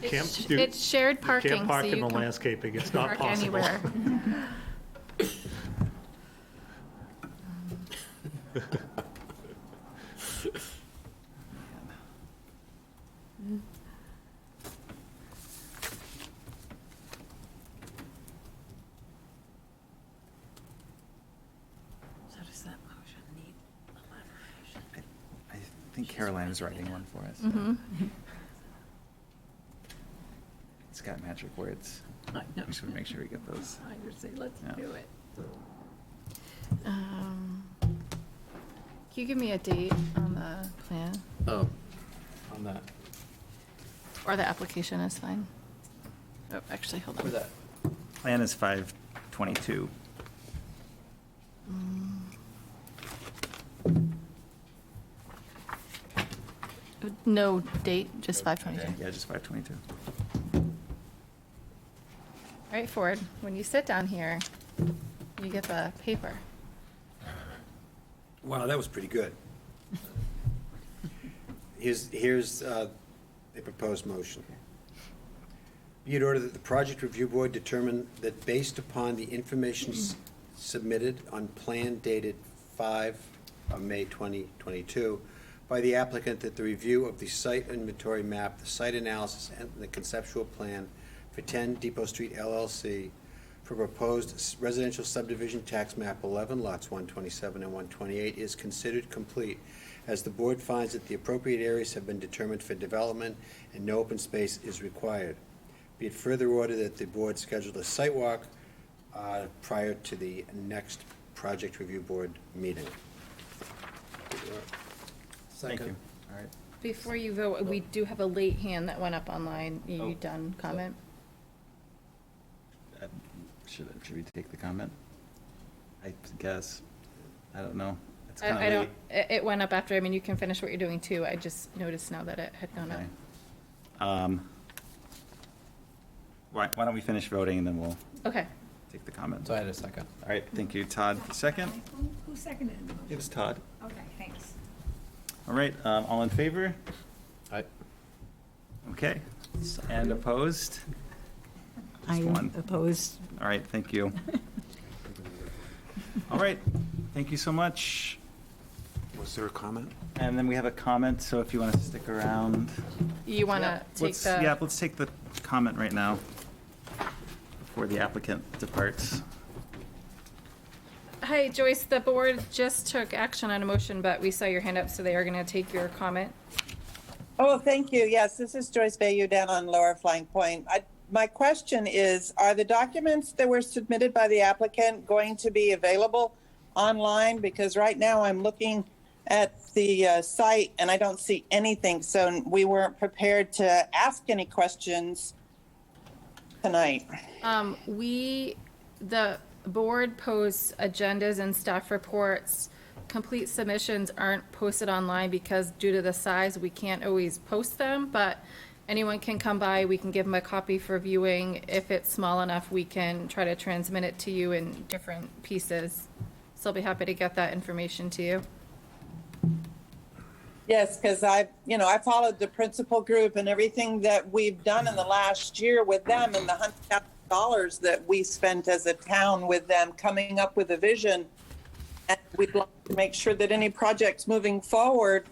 It's shared parking, Can't park so in you the can landscaping, it's not park possible. anywhere. So does that motion need elaboration? I think Caroline is writing one for us. Mm-hmm. It's got magic words. I know. We just want to make sure we get those. I would say, let's Yeah. do it. Can you give me a date on the plan? Oh, on that, Or the application is fine. Oh, actually, hold on. where that, Plan is 5/22. No date, just 5/22. Okay, yeah, just 5/22. All right, Ford, when you sit down here, you get the paper. Wow, that was pretty good. Here's the proposed motion. Be it ordered that the project review board determine that based upon the information submitted on plan dated 5 of May 2022 by the applicant, that the review of the site inventory map, the site analysis, and the conceptual plan for 10 Depot Street LLC for proposed residential subdivision tax map 11 lots 127 and 128 is considered complete, as the board finds that the appropriate areas have been determined for development and no open space is required. Be it further ordered that the board schedule a site walk prior to the next project review board meeting. Thank you. All right. Before you vote, we do have a late hand that went up online. You Oh. done comment? Should we take the comment? I guess. I don't know. It's I kind of don't, it went up after, I mean, you can finish what you're doing too. I just noticed now that it had gone up. Okay. Why don't we finish voting and then we'll Okay. take the comment. so I had a second. All right, thank you. Todd, second? Who seconded the motion? It was Todd. Okay, thanks. All right, all in favor? I, Okay. And opposed? I Just one. am opposed. All right, thank you. All right, thank you so much. Was there a comment? And then we have a comment, so if you want to stick around. You want to take Yeah, the, let's take the comment right now before the applicant departs. hi Joyce, the board just took action on a motion, but we saw your hand up, so they are going to take your comment. Oh, thank you. Yes, this is Joyce Bayou down on Lower Flying Point. my question is, are the documents that were submitted by the applicant going to be available online? Because right now I'm looking at the site and I don't see anything. So we weren't prepared to ask any questions tonight. The board posts agendas and staff reports. Complete submissions aren't posted online because due to the size, we can't always post them, but anyone can come by, we can give them a copy for viewing. If it's small enough, we can try to transmit it to you in different pieces. So I'll be happy to get that information to you. Yes, because I followed the principal group and everything that we've done in the last year with them and the $100,000 that we spent as a town with them coming up with a vision. And we'd like to make sure that any projects moving forward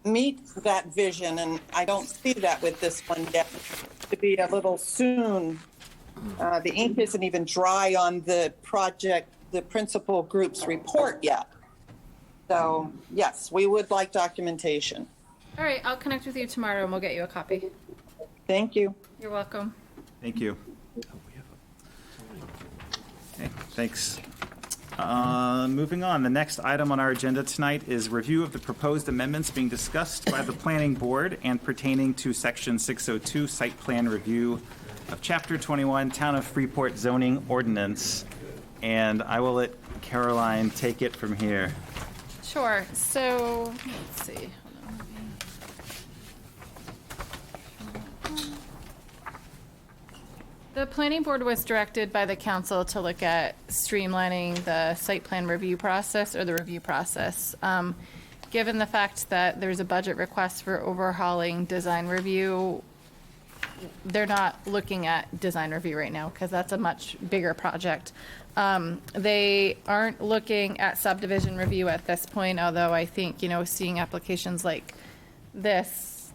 meet that vision. And I don't see that with this one yet. To be a little soon. The ink isn't even dry on the project, the principal group's report yet. So, yes, we would like documentation. All right, I'll connect with you tomorrow and we'll get you a copy. Thank you. You're welcome. Thank you. Okay, thanks. Moving on, the next item on our agenda tonight is review of the proposed amendments being discussed by the planning board and pertaining to section 602 site plan review of chapter 21 Town of Freeport zoning ordinance. And I will let Caroline take it from here. Sure, so, let's see. Hold on. The planning board was directed by the council to look at streamlining the site plan review process or the review process. Given the fact that there's a budget request for overhauling design review, they're not looking at design review right now because that's a much bigger project. They aren't looking at subdivision review at this point, although I think, seeing applications like this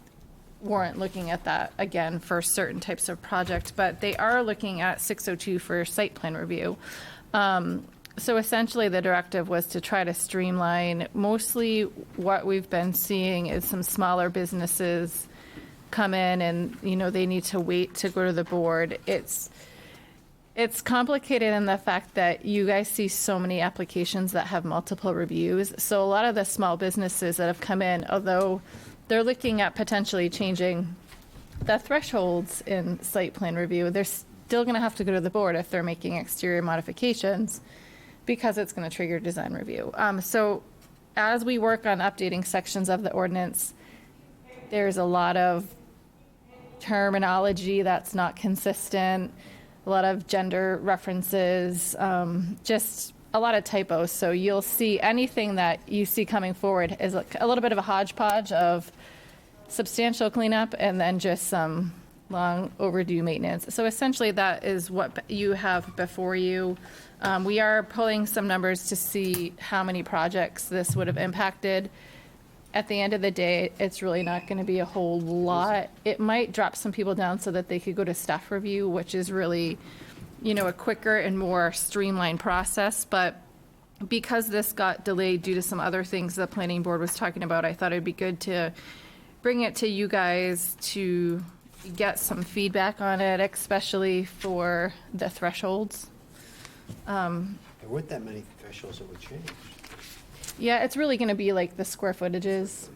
warrant looking at that again for certain types of project, but they are looking at 602 for site plan review. So essentially the directive was to try to streamline. Mostly what we've been seeing is some smaller businesses come in and, they need to wait to go to the board. It's complicated in the fact that you guys see so many applications that have multiple reviews. So a lot of the small businesses that have come in, although they're looking at potentially changing the thresholds in site plan review, they're still going to have to go to the board if they're making exterior modifications because it's going to trigger design review. So as we work on updating sections of the ordinance, there's a lot of terminology that's not consistent, a lot of gender references, just a lot of typos. So you'll see anything that you see coming forward is like a little bit of a hodgepodge of substantial cleanup and then just some long overdue maintenance. So essentially that is what you have before you. We are pulling some numbers to see how many projects this would have impacted. At the end of the day, it's really not going to be a whole lot. It might drop some people down so that they could go to staff review, which is really, a quicker and more streamlined process. But because this got delayed due to some other things the planning board was talking about, I thought it'd be good to bring it to you guys to get some feedback on it, especially for the thresholds. There weren't that many thresholds that were changed. Yeah, it's really going to be like the square footages.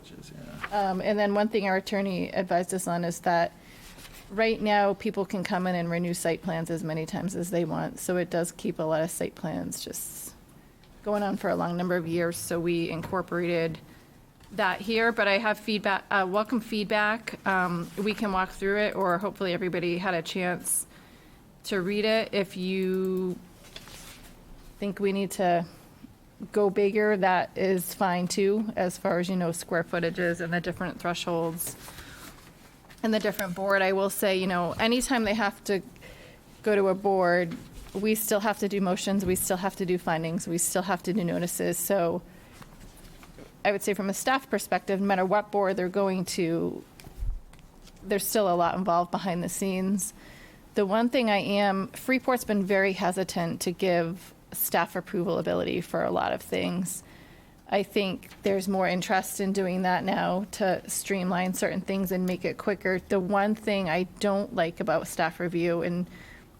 And then one thing our attorney advised us on is that right now people can come in and renew site plans as many times as they want. So it does keep a lot of site plans just going on for a long number of years. So we incorporated that here, but I have feedback, welcome feedback. We can walk through it, or hopefully everybody had a chance to read it. If you think we need to go bigger, that is fine too, as far as, square footages and the different thresholds and the different board. I will say, anytime they have to go to a board, we still have to do motions, we still have to do findings, we still have to do notices. So I would say from a staff perspective, no matter what board they're going to, there's still a lot involved behind the scenes. The one thing Freeport's been very hesitant to give staff approval ability for a lot of things. I think there's more interest in doing that now to streamline certain things and make it quicker. The one thing I don't like about staff review, and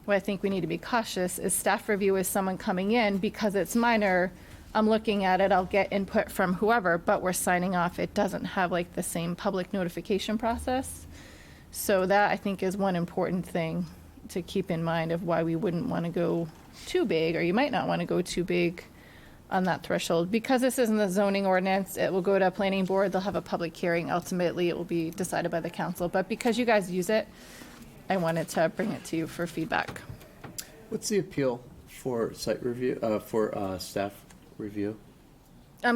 what I think we need to be cautious, is staff review is someone coming in because it's minor. I'm looking at it, I'll get input from whoever, but we're signing off. It doesn't have like the same public notification process. So that I think is one important thing to keep in mind of why we wouldn't want to go too big, or you might not want to go too big on that threshold. Because this isn't the zoning ordinance, it will go to a planning board, they'll have a public hearing, ultimately it will be decided by the council. But because you guys use it, I wanted to bring it to you for feedback. What's the appeal for site review, for staff review?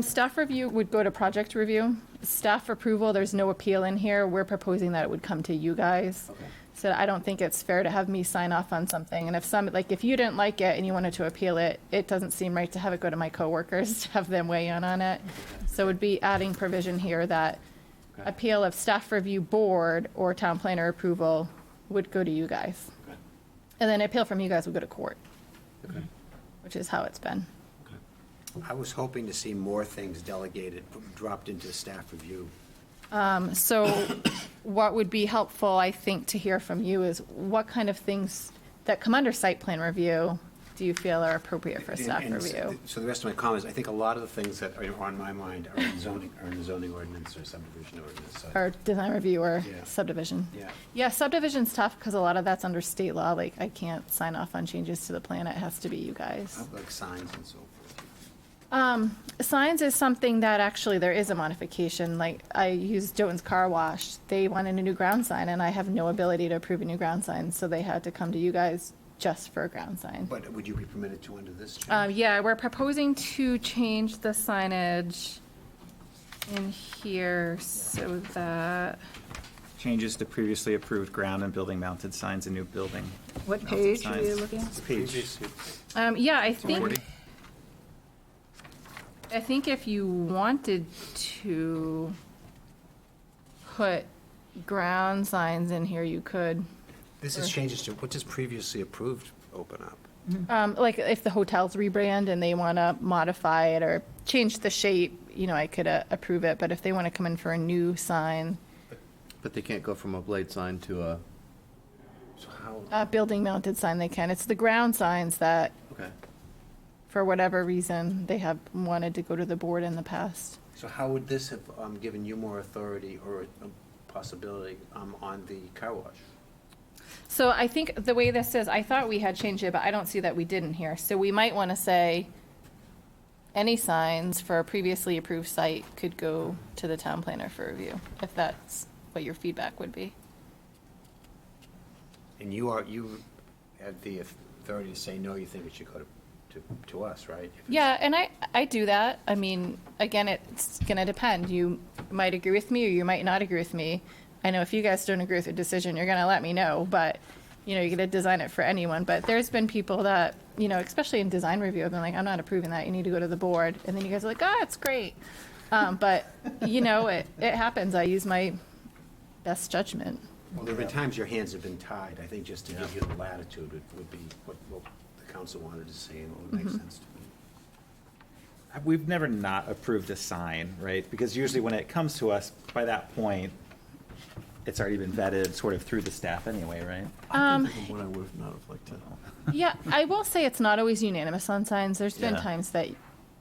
Staff review would go to project review. Staff approval, there's no appeal in here. We're proposing that it would come to you guys. Okay. So I don't think it's fair to have me sign off on something. And if you didn't like it and you wanted to appeal it, it doesn't seem right to have it go to my coworkers to have them weigh in on it. So it would be adding provision here that Okay. appeal of staff review board or town planner approval would go to you guys. Okay. And then appeal from you guys would go to court, Okay. which is how it's been. I was hoping to see more things delegated, dropped into staff review. So what would be helpful, I think, to hear from you is what kind of things that come under site plan review do you feel are appropriate for staff And review? So the rest of my comments, I think a lot of the things that are on my mind are in the zoning ordinance or subdivision ordinance. So, Or design review or Yeah. subdivision? Yeah. Yeah, subdivision's tough because a lot of that's under state law. Like, I can't sign off on changes to the plan. It has to be you guys. Like signs and so forth. Signs is something that actually there is a modification. Like, I used Jones Car Wash. They wanted a new ground sign, and I have no ability to approve a new ground sign, so they had to come to you guys just for a ground sign. But would you be permitted to under this change? Yeah, we're proposing to change the signage in here so that, Changes to previously approved ground and building mounted signs and new building. What mounted page are you signs. looking at? It's page. yeah, I think if you wanted to put ground signs in here, you could. This is changes to, what does previously approved open up? Like if the hotel's rebrand and they want to modify it or change the shape, I could approve it. But if they want to come in for a new sign, But they can't go from a blade sign to a, So how, a building mounted sign, they can. It's the ground signs that, okay. for whatever reason, they have wanted to go to the board in the past. so how would this have given you more authority or a possibility on the car wash? So I think the way this is, I thought we had changed it, but I don't see that we didn't here. So we might want to say any signs for a previously approved site could go to the town planner for review, if that's what your feedback would be. And you have the authority to say, no, you think it should go to us, right? If it's- Yeah, and I do that. I mean, again, it's going to depend. You might agree with me or you might not agree with me. I know if you guys don't agree with the decision, you're going to let me know, but, you're going to design it for anyone. But there's been people that, especially in design review, have been like, I'm not approving that. You need to go to the board. And then you guys are like, it's great. But, it happens. I use my best judgment. Well, there have been times your hands have been tied. I think just to give you the latitude would be what the council wanted to say, and it would make sense to me. We've never not approved a sign, right? Because usually when it comes to us, by that point, it's already been vetted sort of through the staff anyway, right? I can think of what I would not have liked to. Yeah, I will say it's not always unanimous on signs. There's been Yeah. times that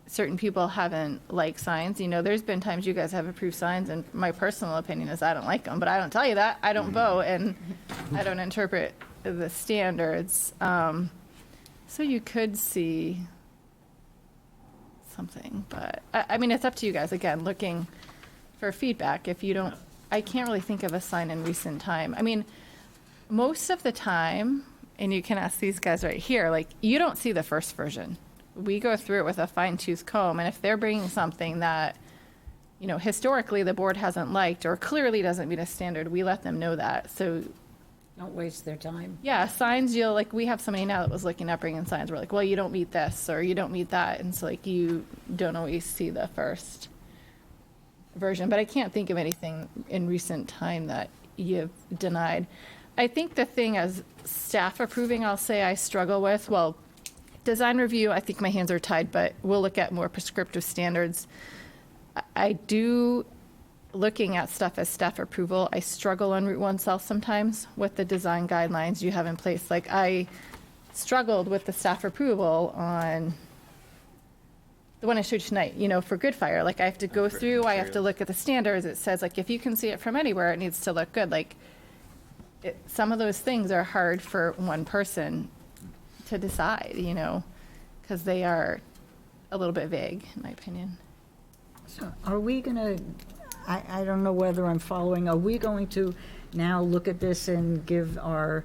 certain people haven't liked signs. There's been times you guys have approved signs, and my personal opinion is I don't like them, but I don't tell you that. I don't vote, and I don't interpret the standards. So you could see something, but I mean, it's up to you guys. Again, looking for feedback. If you don't, I can't really think of a sign in recent time. I mean, most of the time, and you can ask these guys right here, like, you don't see the first version. We go through it with a fine-tooth comb, and if they're bringing something that, historically the board hasn't liked or clearly doesn't meet a standard, we let them know that. So, Don't waste their time. yeah, signs, we have somebody now that was looking at bringing signs. We're like, well, you don't meet this, or you don't meet that, and so, you don't always see the first version. But I can't think of anything in recent time that you've denied. I think the thing as staff approving, I'll say I struggle with, well, design review, I think my hands are tied, but we'll look at more prescriptive standards. I do, looking at stuff as staff approval, I struggle on Route 1 South sometimes with the design guidelines you have in place. Like, I struggled with the staff approval on the one I showed you tonight, you know, for Good Fire. Like, I have to go through, I have to look at the standards. It says, like, if you can see it from anywhere, it needs to look good. Like, some of those things are hard for one person to decide, you know, because they are a little bit vague, in my opinion. So are we going to, I don't know whether I'm following, are we going to now look at this and give our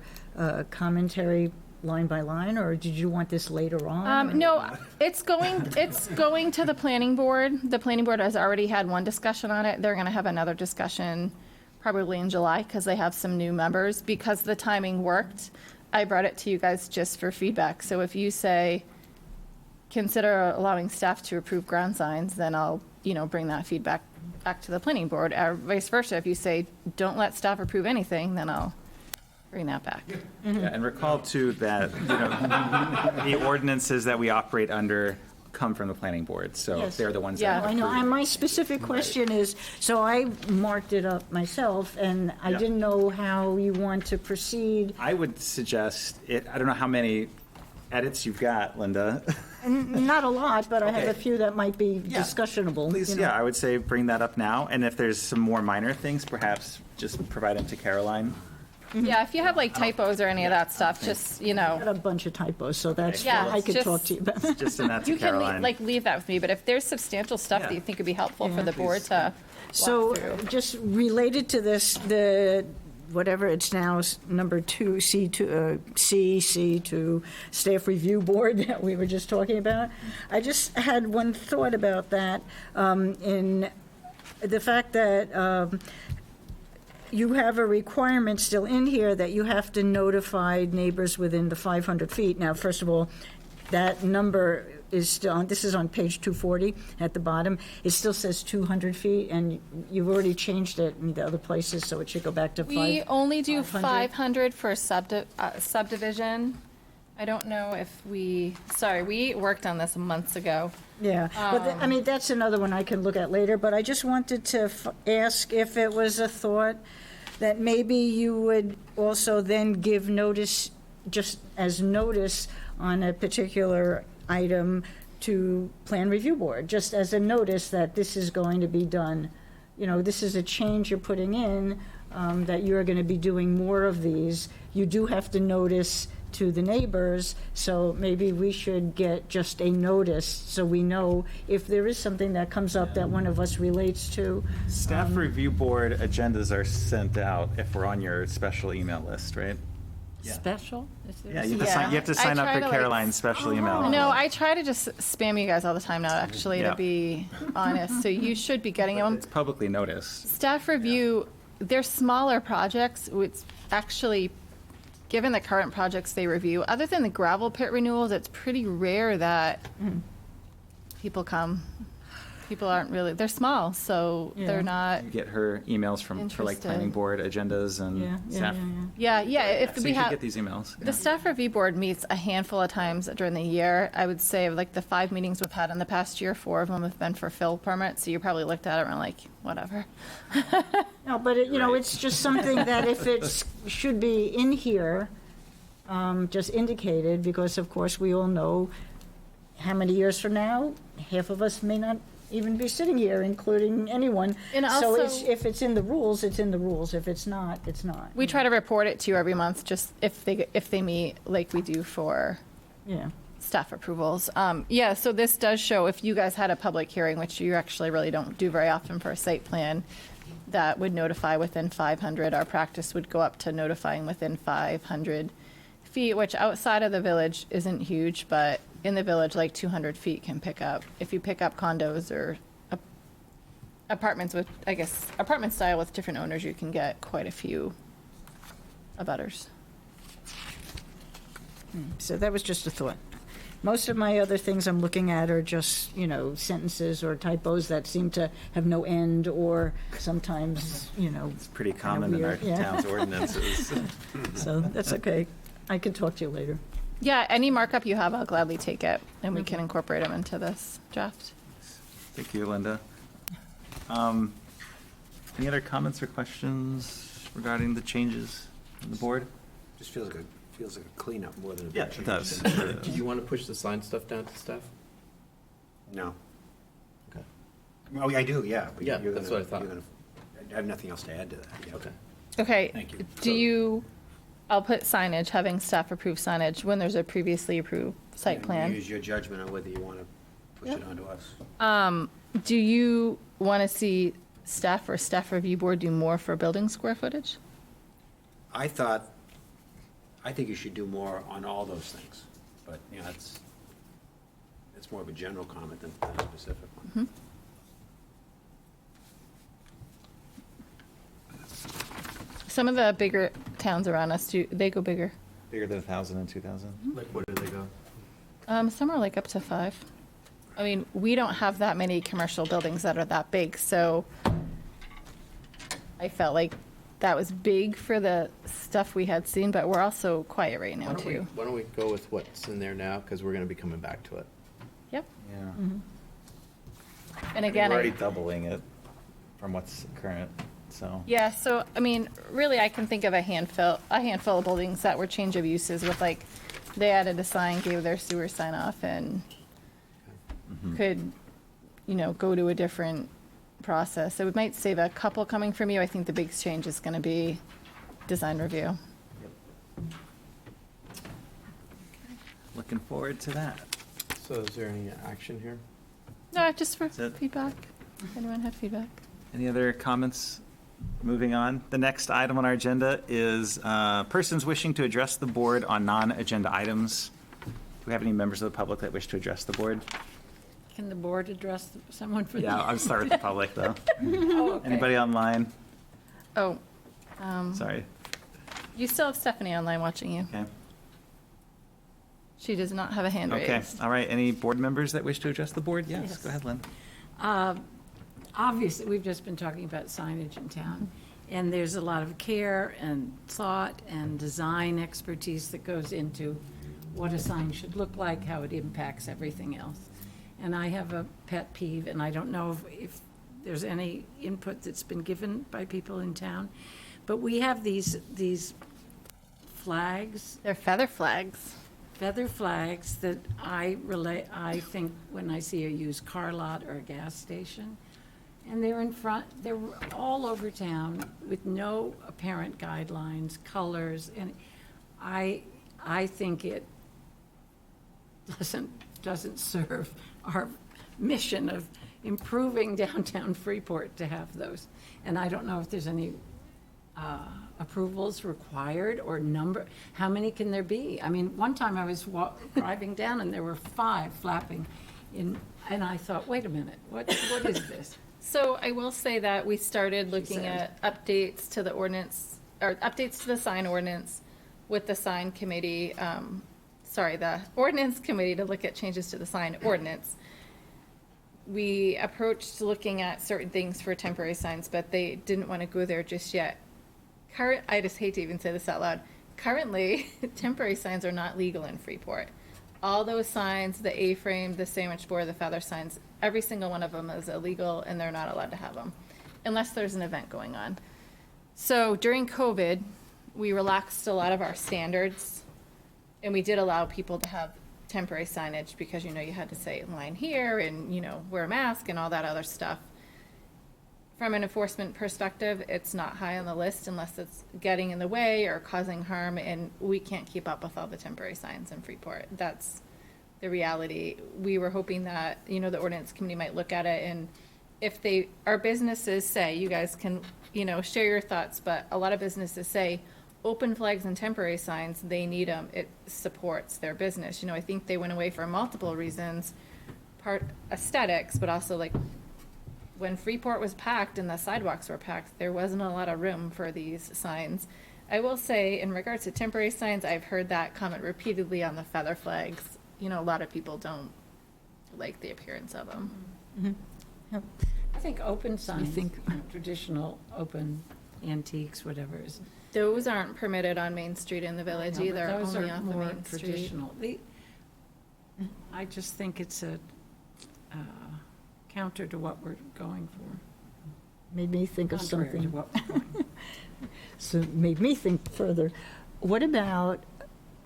commentary line by line, or did you want this later on? No, it's going to the planning board. The planning board has already had one discussion on it. They're going to have another discussion probably in July because they have some new members. Because the timing worked, I brought it to you guys just for feedback. So if you say, consider allowing staff to approve ground signs, then I'll, you know, bring that feedback back to the planning board. Or vice versa, if you say, don't let staff approve anything, then I'll bring that back. Yeah, and recall too that, you know, the ordinances that we operate under come from the planning board, so Yes. they're the ones Yeah. that I know, approve. and my specific question is, so I marked it up myself, and I Yeah. didn't know how you want to proceed. I would suggest, I don't know how many edits you've got, Linda. Not a lot, but I have a Okay. few that might be Yeah. discussionable. Please, you know. yeah, I would say bring that up now, and if there's some more minor things, perhaps just provide them to Caroline. Yeah, if you have like typos or any of that stuff, just, you I know, got a bunch of typos, so that's, Yeah, I could just- talk to you about. Just send that to you can Caroline. leave that with me. But if there's substantial stuff Yeah. that you think would be helpful for Yeah. the board to So, walk through. just related to this, the, whatever it's now, number 2, C2, Staff Review Board that we were just talking about. I just had one thought about that, in the fact that you have a requirement still in here that you have to notify neighbors within the 500 feet. Now, first of all, that number is still, this is on page 240 at the bottom. It still says 200 feet, and you've already changed it in the other places, so it should go back to 500. We only do 500. 500 for subdivision. I don't know if we worked on this months ago. Yeah, but I mean, that's another one I can look at later, but I just wanted to ask if it was a thought that maybe you would also then give notice, just as notice on a particular item to Plan Review Board, just as a notice that this is going to be done. You know, this is a change you're putting in, that you're going to be doing more of these. You do have to notice to the neighbors, so maybe we should get just a notice so we know if there is something that comes up that one of us relates to. Staff review board agendas are sent out if we're on your special email list, right? Special? Yeah, you have to sign up I for try to, Caroline's special email. No, I try to just spam you guys all the time now, actually, Yeah. to be honest. So you should be getting them. It's publicly noticed. Staff review, they're smaller projects. It's actually, given the current projects they review, other than the gravel pit renewals, it's pretty rare that people come. People aren't really, they're small, so Yeah. they're not, You get her emails for like Interested. planning board agendas Yeah, and yeah, staff. yeah, if So we you should have, get these emails. the staff review board meets a handful of times during the year. I would say like the 5 meetings we've had in the past year, 4 of them have been for fill permits, so you probably looked at it and were like, whatever. No, but you know, it's just something that if it should be in here, just indicated, because of course we all know how many years from now, half of us may not even be sitting here, including anyone. And So also- if it's in the rules, it's in the rules. If it's not, it's not. We try to report it to you every month, just if they meet like we do for Yeah. staff approvals. Yeah, so this does show if you guys had a public hearing, which you actually really don't do very often for a site plan, that would notify within 500. Our practice would go up to notifying within 500 feet, which outside of the village isn't huge, but in the village, like 200 feet can pick up. If you pick up condos or apartments with, I guess, apartment style with different owners, you can get quite a few abutters. So that was just a thought. Most of my other things I'm looking at are just, you know, sentences or typos that seem to have no end, or sometimes, you know, It's pretty common in our weird, yeah. town's ordinances. so that's okay. I can talk to you later. Yeah, any markup you have, I'll gladly take it, and we can incorporate them into this draft. Thank you, Linda. Any other comments or questions regarding the changes on the board? Just feels like a cleanup more than a big Yeah, change. it does. Do you want to push the sign stuff down to staff? No. Okay. Oh, yeah, I do, yeah. but Yeah, you're that's gonna- what I thought. you're gonna- I have nothing else to add to that. yeah. Okay. Okay. Thank you. Do you, I'll put signage, having staff approve signage when there's a previously approved site And plan. Use your judgment on whether you want to push it onto us. Do you want to see staff or staff review board do more for building square footage? I think you should do more on all those things, but, you know, it's more of a general comment than a specific one. Some of the bigger towns around us, they go bigger. Bigger than 1,000 and 2,000? Like, where do they go? Some are like up to 5. I mean, we don't have that many commercial buildings that are that big, so I felt like that was big for the stuff we had seen, but we're also quiet right now, too. Why don't we go with what's in there now, because we're going to be coming back to it. Yep. Yeah. And again, We're already doubling it from what's current, so. yeah, so, I mean, really, I can think of a handful of buildings that were change of uses with, like, they added a sign, gave their sewer sign off, and could, go to a different process. So we might save a couple coming from you. I think the big change is going to be design review. Looking forward to that. So is there any action here? No, just for That's it. feedback. If anyone had feedback. Any other comments? Moving on. The next item on our agenda is persons wishing to address the board on non-agenda items. Do we have any members of the public that wish to address the board? Can the board address someone for that? Yeah, I'll start with the public, though. Oh, okay. Anybody online? Oh, Sorry. you still have Stephanie online watching you. Okay. She does not have a hand Okay. raised. All right. Any board members that wish to address the board? Yes. Yes. Go ahead, Lynn. Obviously, we've just been talking about signage in town, and there's a lot of care and thought and design expertise that goes into what a sign should look like, how it impacts everything else. And I have a pet peeve, and I don't know if there's any input that's been given by people in town, but we have these flags, They're feather flags. feather flags that I think when I see a used car lot or a gas station, and they're all over town with no apparent guidelines, colors, and I think it doesn't serve our mission of improving downtown Freeport to have those. And I don't know if there's any approvals required or number, how many can there be? I mean, one time I was driving down and there were 5 flapping and I thought, wait a minute, what is this? So I will say that we started looking at updates to the ordinance, or updates to the sign ordinance with the sign committee, the ordinance committee to look at changes to the sign ordinance. We approached looking at certain things for temporary signs, but they didn't want to go there just yet. I just hate to even say this out loud. Currently, temporary signs are not legal in Freeport. All those signs, the A-frame, the sandwich board, the feather signs, every single one of them is illegal and they're not allowed to have them unless there's an event going on. So during COVID, we relaxed a lot of our standards and we did allow people to have temporary signage because, you had to say line here and, wear a mask and all that other stuff. From an enforcement perspective, it's not high on the list unless it's getting in the way or causing harm, and we can't keep up with all the temporary signs in Freeport. That's the reality. We were hoping that, the ordinance committee might look at it, and if our businesses say, you guys can, share your thoughts, but a lot of businesses say, open flags and temporary signs, they need them. It supports their business. I think they went away for multiple reasons, part aesthetics, but also like when Freeport was packed and the sidewalks were packed, there wasn't a lot of room for these signs. I will say, in regards to temporary signs, I've heard that comment repeatedly on the feather flags. A lot of people don't like the appearance of them. I think open signs, traditional open, antiques, whatever is. Those aren't permitted on Main Street in the village No, but either, those only are off of more Main Street. traditional. I just think it's a counter to what we're going for. Made me think of Contrary to something. what we're going. So made me think further. What about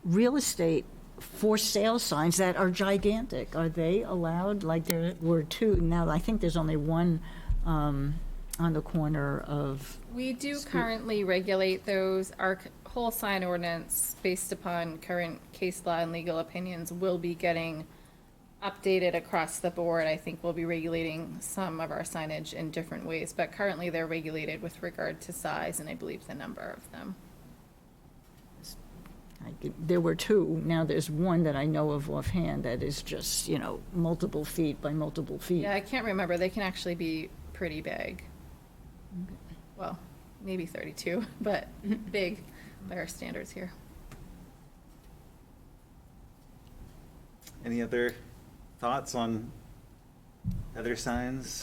real estate for sale signs that are gigantic? Are they allowed? Like there were two, now I think there's only one on the corner of, We do currently regulate those. Our whole sign ordinance, based upon current case law and legal opinions, will be getting updated across the board. I think we'll be regulating some of our signage in different ways, but currently they're regulated with regard to size and I believe the number of them. there were two, now there's one that I know of offhand that is just, multiple feet by multiple feet. Yeah, I can't remember. They can actually be pretty big. Well, maybe 32, but big by our standards here. Any other thoughts on other signs,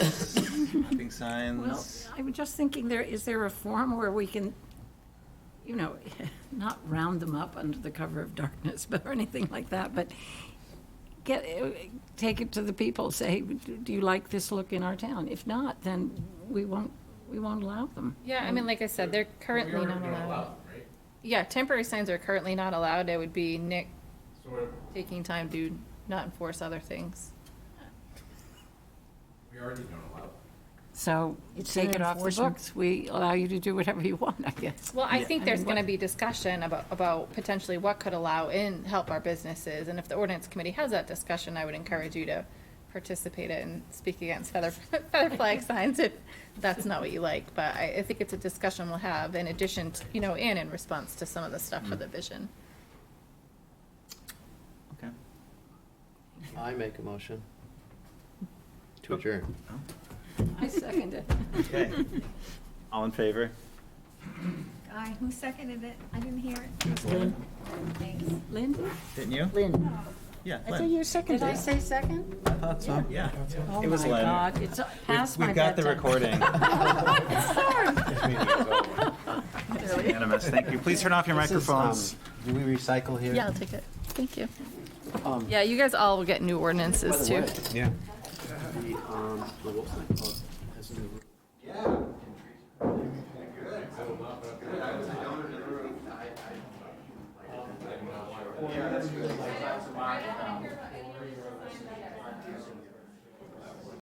shopping signs? Well, I was just thinking, is there a form where we can, not round them up under the cover of darkness, or anything like that, but take it to the people, say, do you like this look in our town? If not, then we won't allow them. Yeah, I mean, like I said, they're currently not allowed. Yeah, temporary signs are currently not allowed. It would be Nick taking time to not enforce other things. We already don't allow it. So It's take an it off the enforcement. books. We allow you to do whatever you want, I guess. Well, I think there's mean, going to be discussion about potentially what could allow and help our businesses. And if the ordinance committee has that discussion, I would encourage you to participate in and speak against feather flag signs if that's not what you like. But I think it's a discussion we'll have in addition to, and in response to some of the stuff for the vision. Okay. I make a motion to adjourn. I second it. Okay. All in favor? Aye, who seconded it? I didn't hear it. Lynn, Thanks. Linda? Didn't you? Lynn, Yeah, I thought Lynn. you seconded Did I it. say second? I thought so, yeah. Oh, It was my Lynn. God, it's past my We've got the bedtime. recording. It's unanimous. Thank you. Please turn off your This is, microphones. Do we recycle here? Yeah, I'll take it. Thank you. Yeah, you guys all will get new ordinances too. Yeah. The what's that called? Has to- Yeah.